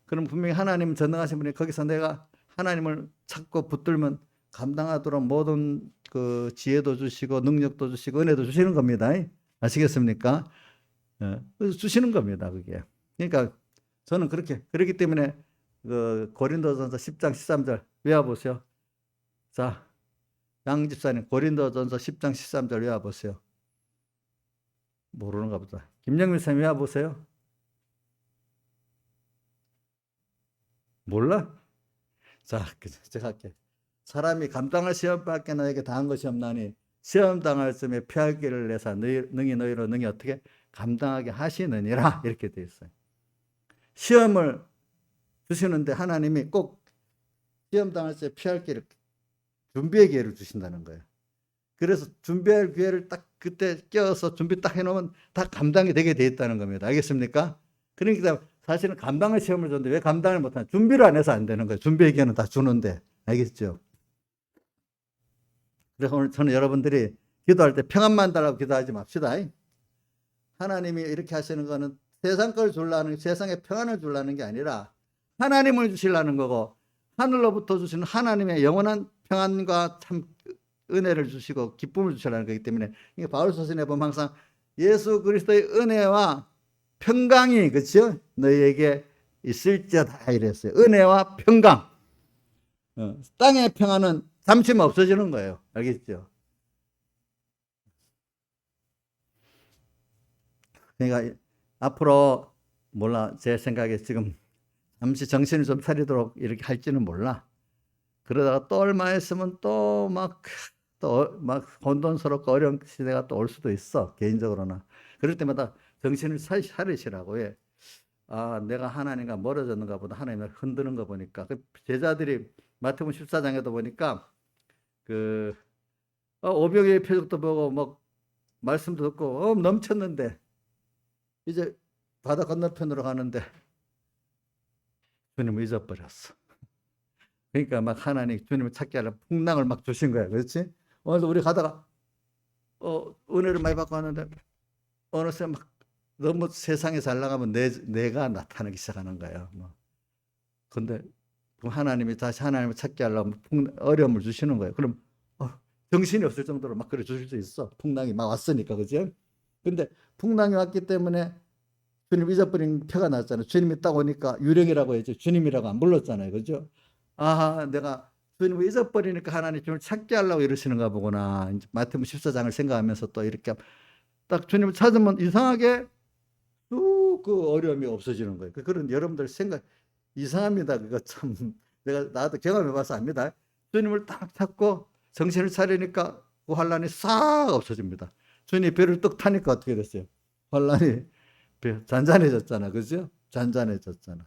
그럼 분명히 하나님 전능하신 분이 거기서 내가 하나님을 찾고 붙들면 감당하도록 모든 그 지혜도 주시고 능력도 주시고 은혜도 주시는 겁니다. 아시겠습니까? 그래서 주시는 겁니다. 그게. 그러니까 저는 그렇기 때문에 그 고린도전서 10장 13절 외워보세요. 자, 양 집사님 고린도전서 10장 13절 외워보세요. 모르는가 보다. 김영민 쌤 외워보세요. 몰라? 자, 제가 할게. 사람이 감당할 시험밖에 너에게 당한 것이 없나니 시험 당할 쯤에 피할 길을 내사 능히 너희로 능히 어떻게 감당하게 하시느니라 이렇게 되어 있어요. 시험을 주시는데 하나님이 꼭 시험 당할 때 피할 길을 준비의 기회를 주신다는 거예요. 그래서 준비할 기회를 딱 그때 껴서 준비 딱 해놓으면 다 감당이 되게 돼 있다는 겁니다. 알겠습니까? 그러니까 사실은 감당의 시험을 줬는데 왜 감당을 못하냐? 준비를 안 해서 안 되는 거예요. 준비의 기회는 다 주는데. 알겠죠? 그래서 오늘 저는 여러분들이 기도할 때 평안만 달라고 기도하지 맙시다. 하나님이 이렇게 하시는 거는 세상 걸 주려는, 세상에 평안을 주려는 게 아니라 하나님을 주시려는 거고, 하늘로부터 주시는 하나님의 영원한 평안과 참 은혜를 주시고 기쁨을 주시라는 거기 때문에, 이게 바울 서신에 보면 항상 예수 그리스도의 은혜와 평강이, 그렇죠? 너희에게 있을지어다 이랬어요. 은혜와 평강. 땅의 평안은 잠시 없어지는 거예요. 알겠죠? 그러니까 앞으로 몰라, 제 생각에 지금 잠시 정신을 좀 차리도록 이렇게 할지는 몰라. 그러다가 또 얼마 있으면 또 막 혼돈스럽고 어려운 시대가 또 올 수도 있어. 개인적으로나. 그럴 때마다 정신을 차리시라고 해. 아, 내가 하나님과 멀어졌는가 보다. 하나님을 흔드는 거 보니까. 그 제자들이 마태복음 14장에도 보니까 그 오병이의 표적도 보고 뭐 말씀도 듣고 넘쳤는데 이제 바다 건너편으로 가는데 주님을 잊어버렸어. 그러니까 막 하나님 주님을 찾게 하려 풍랑을 막 주신 거야. 그렇지? 오늘도 우리 가다가 은혜를 많이 받고 하는데 어느새 막 너무 세상에 잘 나가면 내가 나타나기 시작하는 거예요. 뭐. 근데 하나님이 다시 하나님을 찾게 하려면 어려움을 주시는 거예요. 그럼 정신이 없을 정도로 막 그래 주실 수 있어. 풍랑이 막 왔으니까. 그죠? 근데 풍랑이 왔기 때문에 주님 잊어버린 표가 났잖아요. 주님이 딱 오니까 유령이라고 했죠. 주님이라고 안 불렀잖아요. 그죠? 아, 내가 주님을 잊어버리니까 하나님 주님을 찾게 하려고 이러시는가 보구나. 이제 마태복음 14장을 생각하면서 또 이렇게 딱 주님을 찾으면 이상하게 쭉 그 어려움이 없어지는 거예요. 그런 여러분들 생각 이상합니다. 그거 참 나도 경험해봐서 압니다. 주님을 딱 찾고 정신을 차리니까 그 환란이 싹 없어집니다. 주님이 배를 떡 타니까 어떻게 됐어요? 환란이 잔잔해졌잖아. 그죠? 잔잔해졌잖아.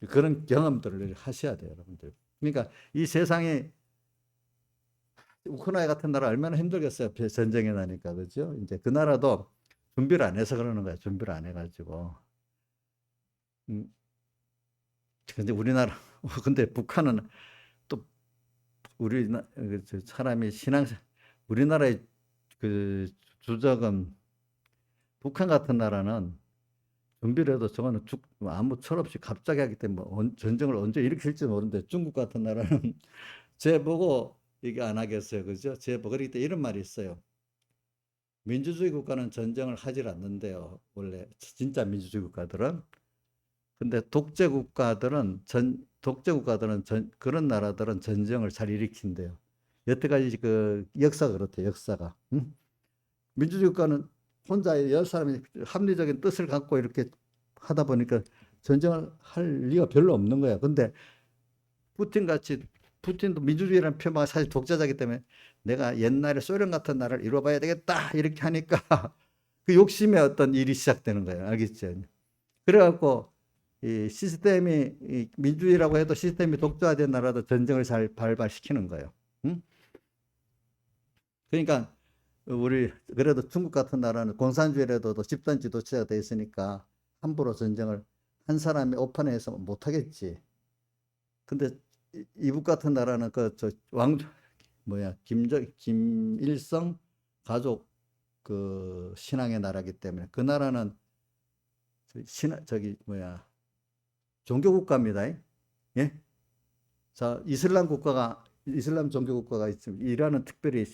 그런 경험들을 하셔야 돼요, 여러분들. 그러니까 이 세상에 우크라이나 같은 나라 얼마나 힘들겠어요. 전쟁이 나니까. 그죠? 이제 그 나라도 준비를 안 해서 그러는 거야. 준비를 안 해가지고. 근데 우리나라, 근데 북한은 또 사람이 우리나라의 그 주적은 북한 같은 나라는 준비를 해도 저거는 아무 철없이 갑자기 하기 때문에 전쟁을 언제 일으킬지 모르는데 중국 같은 나라는 쟤 보고 이게 안 하겠어요. 그죠? 쟤 보고 그러기 때문에 이런 말이 있어요. 민주주의 국가는 전쟁을 하질 않는데요. 원래 진짜 민주주의 국가들은. 근데 독재 국가들은 그런 나라들은 전쟁을 잘 일으킨대요. 여태까지 그 역사가 그렇대요. 역사가. 응? 민주주의 국가는 혼자 여러 사람이 합리적인 뜻을 갖고 이렇게 하다 보니까 전쟁을 할 리가 별로 없는 거야. 근데 푸틴도 민주주의라는 표만 사실 독재자이기 때문에 내가 옛날에 소련 같은 나라를 이뤄봐야 되겠다 이렇게 하니까 그 욕심에 어떤 일이 시작되는 거예요. 알겠죠? 그래갖고 이 민주주의라고 해도 시스템이 독재화된 나라도 전쟁을 잘 발발시키는 거예요. 응? 그러니까 우리 그래도 중국 같은 나라는 공산주의라도 집단 지도체가 돼 있으니까 함부로 전쟁을 한 사람이 오판해서 못 하겠지. 근데 이북 같은 나라는 김일성 가족 그 신앙의 나라이기 때문에 그 나라는 종교 국가입니다. 예? 자, 이슬람 종교 국가가 있습니다. 이란은 특별히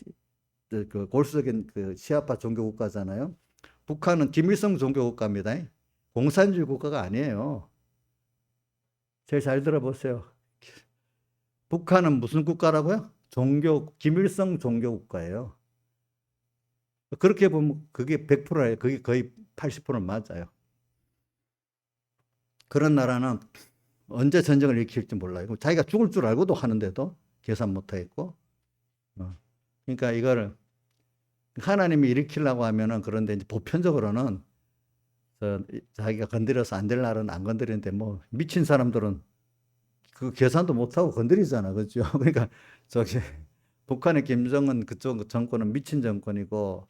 그 골수적인 그 시아파 종교 국가잖아요. 북한은 김일성 종교 국가입니다. 공산주의 국가가 아니에요. 제일 잘 들어보세요. 북한은 무슨 국가라고요? 김일성 종교 국가예요. 그렇게 보면 그게 100%예요. 그게 거의 80%는 맞아요. 그런 나라는 언제 전쟁을 일으킬지 몰라요. 자기가 죽을 줄 알고도 하는데도 계산 못하겠고. 그러니까 이거를 하나님이 일으키려고 하면은 그런데 이제 보편적으로는 자기가 건드려서 안 될 날은 안 건드리는데 뭐 미친 사람들은 그 계산도 못하고 건드리잖아. 그렇죠? 그러니까 북한의 김정은 그쪽 정권은 미친 정권이고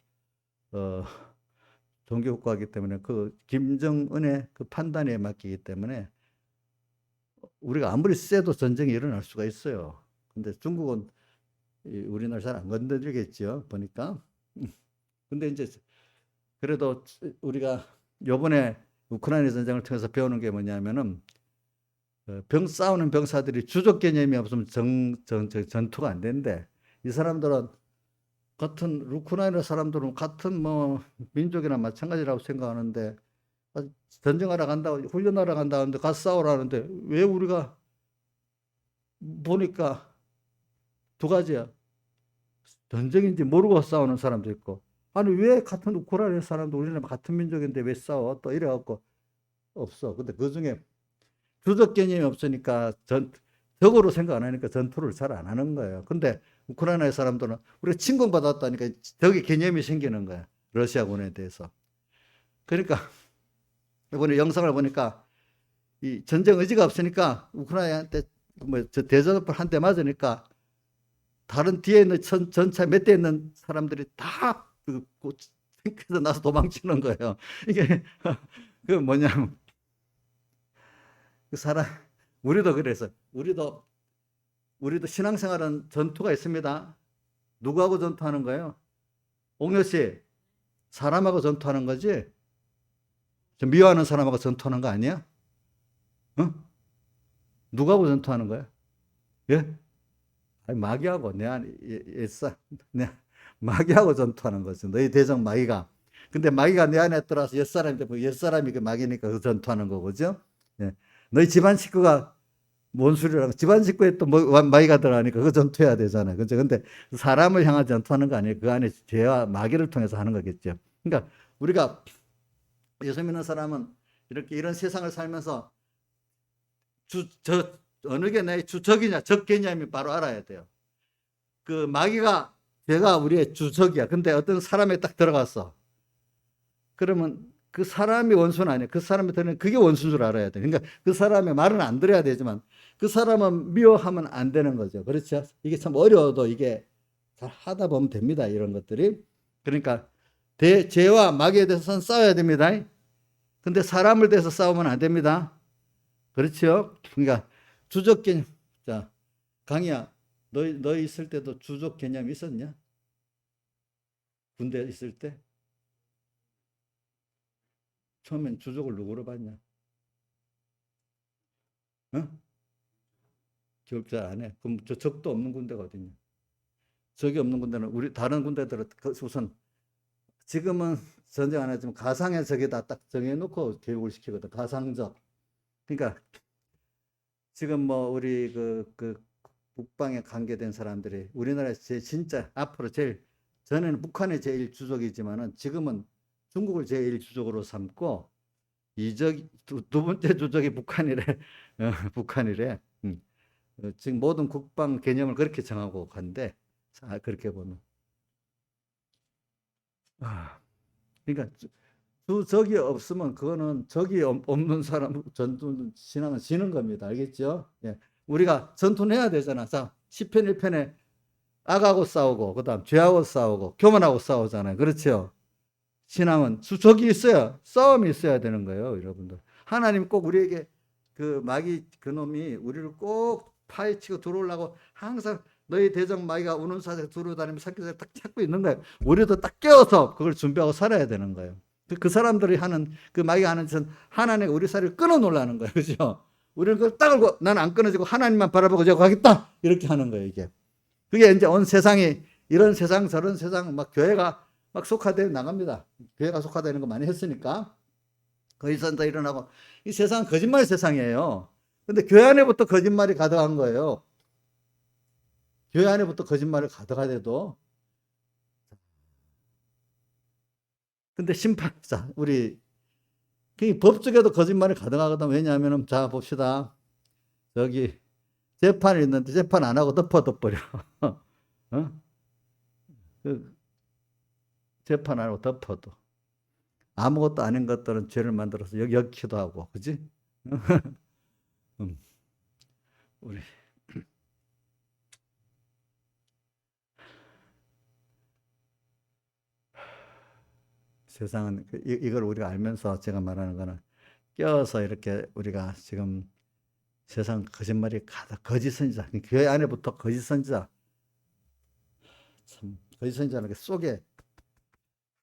종교 국가이기 때문에 그 김정은의 그 판단에 맡기기 때문에 우리가 아무리 세도 전쟁이 일어날 수가 있어요. 근데 중국은 우리나라 잘 안 건드리겠죠. 보니까. 근데 이제 그래도 우리가 요번에 우크라이나 전쟁을 통해서 배우는 게 뭐냐면은 싸우는 병사들이 주적 개념이 없으면 전투가 안 되는데 이 사람들은 우크라이나 사람들은 같은 뭐 민족이나 마찬가지라고 생각하는데 전쟁하러 간다고 훈련하러 간다는데 가서 싸우라는데 왜 우리가 보니까 두 가지야. 전쟁인지 모르고 싸우는 사람도 있고 아니 왜 같은 우크라이나 사람도 우리는 같은 민족인데 왜 싸워? 또 이래갖고 없어. 근데 그중에 주적 개념이 없으니까 적으로 생각 안 하니까 전투를 잘 안 하는 거예요. 근데 우크라이나의 사람들은 우리가 침공받았다니까 적의 개념이 생기는 거야. 러시아군에 대해서. 그러니까 이번에 영상을 보니까 이 전쟁 의지가 없으니까 우크라이나한테 대전을 한 대 맞으니까 다른 뒤에 있는 전차 몇 대 있는 사람들이 다 탱크에서 나서 도망치는 거예요. 이게 그 뭐냐면 그 사람 우리도 그래서 우리도 신앙생활은 전투가 있습니다. 누구하고 전투하는 거예요? 옥녀 씨, 사람하고 전투하는 거지? 저 미워하는 사람하고 전투하는 거 아니야? 어? 누구하고 전투하는 거야? 예? 아니, 마귀하고 마귀하고 전투하는 거지. 너희 대적 마귀가. 근데 마귀가 내 안에 들어와서 옛사람인데 뭐 옛사람이 그 마귀니까 그 전투하는 거고, 그죠? 예. 너희 집안 식구가 뭔 소리라고 집안 식구에 또 마귀가 들어가니까 그 전투해야 되잖아요. 그죠? 근데 사람을 향한 전투하는 거 아니에요. 그 안에 죄와 마귀를 통해서 하는 거겠죠. 그러니까 우리가 예수 믿는 사람은 이런 세상을 살면서 어느 게 내 주적이냐, 적 개념이 바로 알아야 돼요. 그 마귀가 죄가 우리의 주적이야. 근데 어떤 사람에 딱 들어갔어. 그러면 그 사람이 원수는 아니야. 그 사람한테는 그게 원수인 줄 알아야 돼. 그러니까 그 사람의 말은 안 들어야 되지만 그 사람은 미워하면 안 되는 거죠. 그렇죠? 이게 참 어려워도 이게 잘 하다 보면 됩니다. 이런 것들이. 그러니까 죄와 마귀에 대해서는 싸워야 됩니다. 근데 사람을 대해서 싸우면 안 됩니다. 그렇죠? 그러니까 주적 개념. 자, 강희야, 너 있을 때도 주적 개념 있었냐? 군대 있을 때? 처음엔 주적을 누구로 봤냐? 어? 기억 잘 안 해. 그럼 저 적도 없는 군대가 어딨냐? 적이 없는 군대는 우리 다른 군대들은 우선 지금은 전쟁 안 하지만 가상의 적에다 딱 정해놓고 교육을 시키거든. 가상적. 그러니까 지금 뭐 우리 그 북방에 관계된 사람들이 우리나라에서 진짜 앞으로 전에는 북한이 제일 주적이지만은 지금은 중국을 제일 주적으로 삼고 두 번째 주적이 북한이래. 북한이래. 지금 모든 국방 개념을 그렇게 정하고 간대. 그렇게 보면. 그러니까 주적이 없으면 그거는 적이 없는 사람 전투는 신앙은 지는 겁니다. 알겠죠? 예. 우리가 전투는 해야 되잖아. 자, 시편 1편에 악하고 싸우고 그다음 죄하고 싸우고 교만하고 싸우잖아요. 그렇죠? 신앙은 적이 있어야 싸움이 있어야 되는 거예요, 여러분들. 하나님 꼭 우리에게 그 마귀 그놈이 우리를 꼭 파헤치고 들어오려고 항상 너희 대적 마귀가 우는 사자가 두루 다니며 새끼를 딱 찾고 있는 거예요. 우리도 딱 깨워서 그걸 준비하고 살아야 되는 거예요. 그 사람들이 하는 그 마귀가 하는 짓은 하나님 우리 살을 끊어 놓으려는 거예요. 그죠? 우리는 그걸 딱 알고 나는 안 끊어지고 하나님만 바라보고 제가 가겠다 이렇게 하는 거예요. 이게 그게 이제 온 세상이 이런 세상 저런 세상 막 교회가 막 속화되어 나갑니다. 교회가 속화되는 거 많이 했으니까 거짓선자 일어나고 이 세상은 거짓말 세상이에요. 근데 교회 안에부터 거짓말이 가득한 거예요. 교회 안에부터 거짓말을 가득하대도 근데 심판자 우리 법적에도 거짓말이 가능하거든. 왜냐하면 자 봅시다. 저기 재판이 있는데 재판 안 하고 덮어버려. 어? 그 재판 안 하고 덮어도 아무것도 아닌 것들은 죄를 만들어서 역기도 하고, 그지? 우리 세상은 이걸 우리가 알면서 제가 말하는 거는 껴서 이렇게 우리가 지금 세상 거짓말이 가득 거짓 선지자 교회 안에부터 거짓 선지자 참 거짓 선지자는 게 속에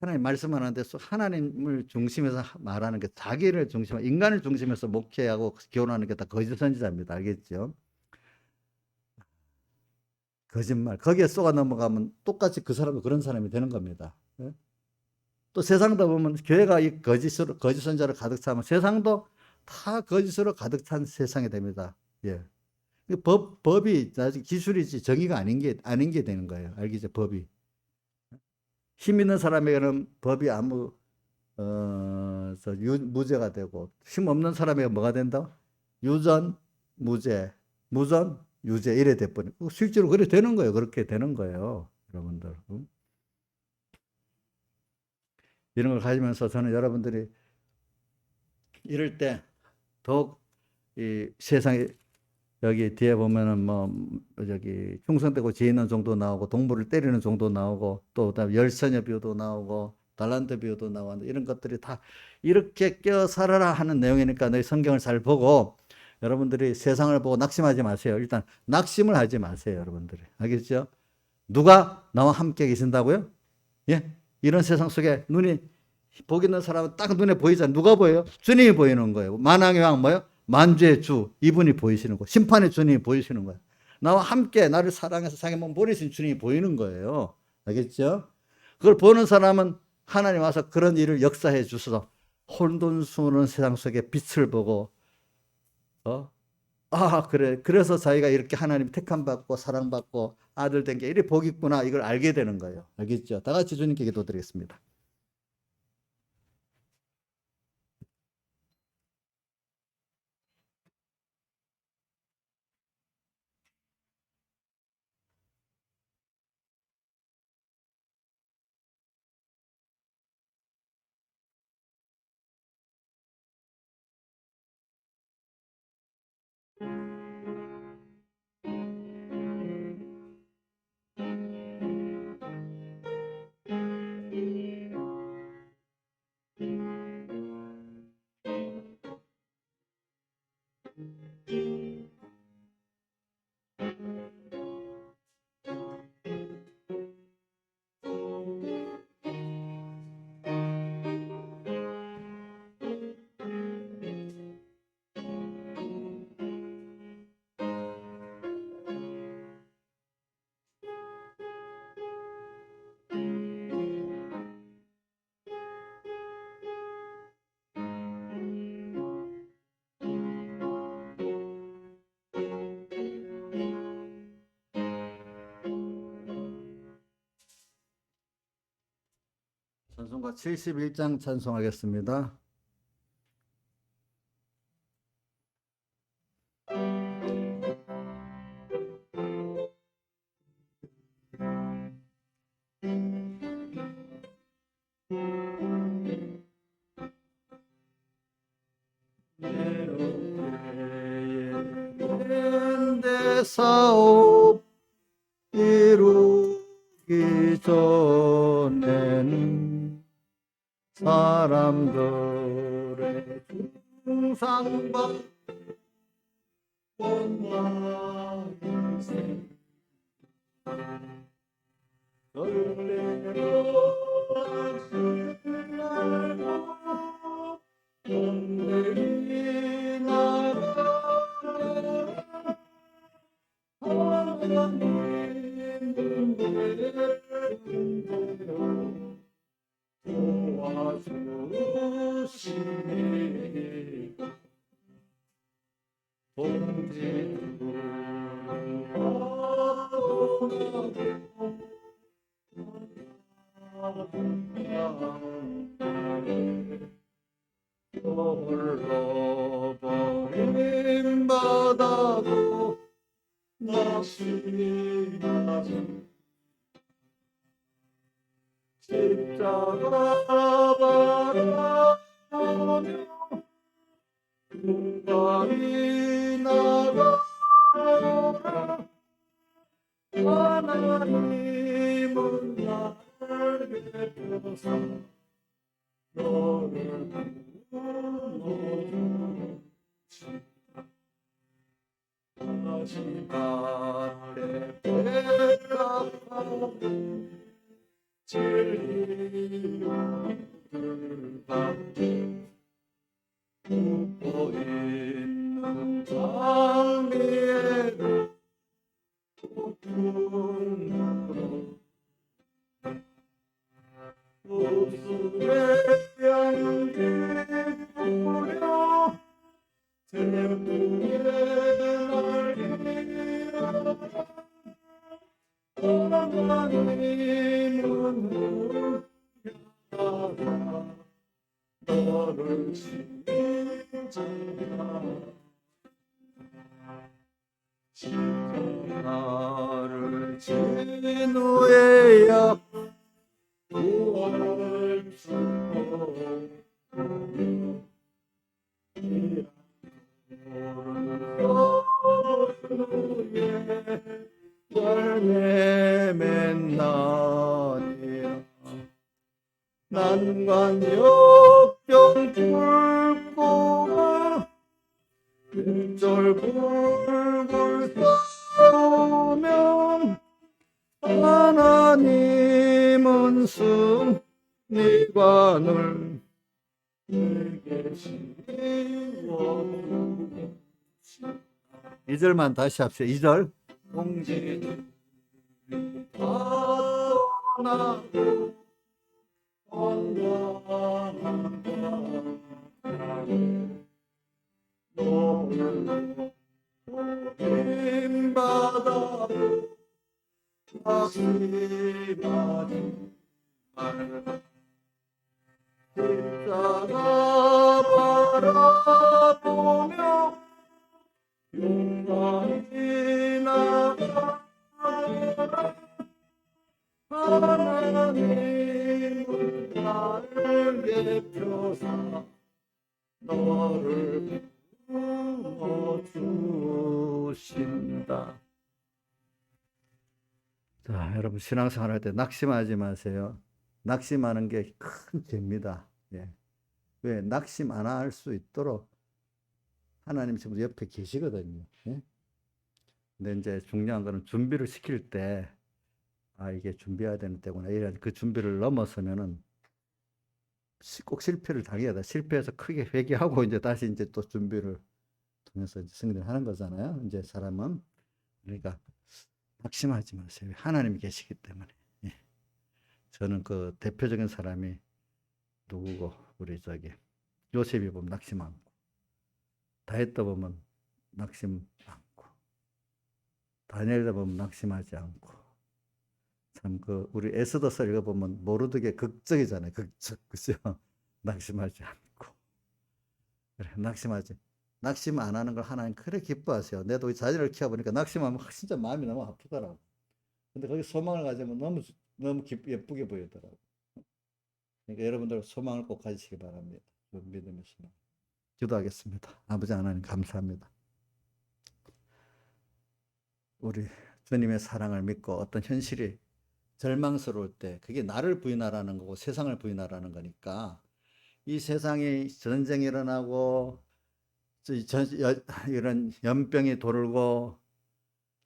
하나님 말씀하는데 하나님을 중심에서 말하는 게 자기를 중심 인간을 중심에서 목회하고 교훈하는 게 다 거짓 선지자입니다. 알겠죠? 거짓말 거기에 쏘가 넘어가면 똑같이 그 사람도 그런 사람이 되는 겁니다. 또 세상도 보면 교회가 이 거짓 선지자로 가득 차면 세상도 다 거짓으로 가득 찬 세상이 됩니다. 예. 법이 아직 기술이지 정의가 아닌 게 되는 거예요. 알겠죠? 법이. 힘 있는 사람에게는 법이 아무 무죄가 되고 힘 없는 사람에게 뭐가 된다? 유전 무죄, 무전 유죄 이래 돼버리고 실제로 그래 되는 거예요. 그렇게 되는 거예요, 여러분들. 이런 걸 가지면서 저는 여러분들이 이럴 때 더욱 이 세상에 여기 뒤에 보면은 뭐 저기 흉성되고 죄 있는 정도 나오고 동물을 때리는 정도 나오고 또 그다음에 열처녀 비유도 나오고 달란트 비유도 나오고 이런 것들이 다 이렇게 껴 살아라 하는 내용이니까 너희 성경을 잘 보고 여러분들이 세상을 보고 낙심하지 마세요. 일단 낙심을 하지 마세요, 여러분들이. 알겠죠? 누가 나와 함께 계신다고요? 예? 이런 세상 속에 눈이 복 있는 사람은 딱 눈에 보이잖아요. 누가 보여요? 주님이 보이는 거예요. 만왕의 왕 뭐요? 만주의 주 이분이 보이시는 거예요. 심판의 주님이 보이시는 거예요. 나와 함께 나를 사랑해서 자기 몸 버리신 주님이 보이는 거예요. 알겠죠? 그걸 보는 사람은 하나님 와서 그런 일을 역사해 주셔서 혼돈스러운 세상 속에 빛을 보고 그래. 그래서 자기가 이렇게 하나님 택함받고 사랑받고 아들 된 게 이래 복이 있구나 이걸 알게 되는 거예요. 알겠죠? 다 같이 주님께 기도드리겠습니다. 찬송가 71장 찬송하겠습니다. 사업 이루기 전에는 사람들의 중상받 원망이 절대로 낙심 말고 온전히 나가라. 하나님은 내은혜로 도와주시니 홀로 버림받아도 낙심하지 십자가 바라보며 눈감이 나가라. 하나님은 나를 베푸사 너를 불러주시다. 마지막에 백합하는 진리를 받는 웃고 있는 장미에도 웃음으로 웃음의 향기 뿌려 태풍에 날리라. 하나님은 우리가 너를 지키잖아. 십자가를 진 후에야 구원을 주고 오른손에 열매 맺나니라. 난관 역경 뚫고 일절 불굴 싸우면 하나님은 승리관을 내게 씌워주시다. 2절만 다시 합시다. 2절 공진이 다 떠나고 건강한 나라에 너를 버림받아도 낙심하지 말라. 십자가 바라보며 용감히 나가라. 하나님은 나를 베푸사 너를 불러주신다. 자, 여러분 신앙생활 할 때 낙심하지 마세요. 낙심하는 게 큰 죄입니다. 예. 왜? 낙심 안 할 수 있도록 하나님 지금 옆에 계시거든요. 예? 근데 이제 중요한 거는 준비를 시킬 때, 아, 이게 준비해야 되는 때구나. 이런 그 준비를 넘어서면은 꼭 실패를 당해야 돼. 실패해서 크게 회개하고 이제 다시 이제 또 준비를 통해서 이제 승리를 하는 거잖아요. 이제 사람은. 그러니까 낙심하지 마세요. 하나님이 계시기 때문에. 예. 저는 그 대표적인 사람이 누구고, 우리 요셉이 보면 낙심 않고, 다윗도 보면 낙심 않고, 다니엘도 보면 낙심하지 않고, 참 우리 에스더서 읽어보면 모르드게 극적이잖아요. 극적, 그죠? 낙심하지 않고. 그래, 낙심 안 하는 걸 하나님 그래 기뻐하세요. 내도 자녀를 키워보니까 낙심하면 진짜 마음이 너무 아프더라고. 근데 거기 소망을 가지면 너무 예쁘게 보이더라고. 그러니까 여러분들 소망을 꼭 가지시기 바랍니다. 믿음의 소망. 기도하겠습니다. 아버지 하나님 감사합니다. 우리 주님의 사랑을 믿고 어떤 현실이 절망스러울 때 그게 나를 부인하라는 거고 세상을 부인하라는 거니까 이 세상에 전쟁이 일어나고 이런 연병이 돌고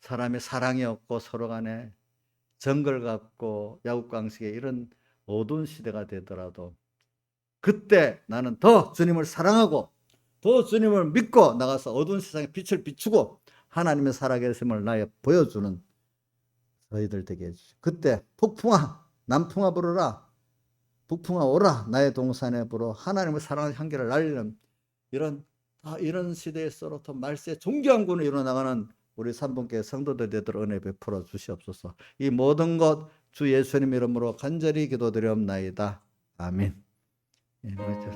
사람의 사랑이 없고 서로 간에 정글 같고 야국강식의 이런 어두운 시대가 되더라도 그때 나는 더 주님을 사랑하고 더 주님을 믿고 나가서 어두운 세상에 빛을 비추고 하나님의 살아계심을 나에 보여주는 저희들 되게 해주시오. 그때 폭풍아 남풍아 불어라, 북풍아 오라, 나의 동산에 불어 하나님을 사랑하는 향기를 날리는 이런 시대에서부터 말세 종교한군을 이루어나가는 우리 삼분교회 성도들 되도록 은혜 베풀어 주시옵소서. 이 모든 것 주 예수님 이름으로 간절히 기도드리옵나이다. 아멘. 예, 맞죠.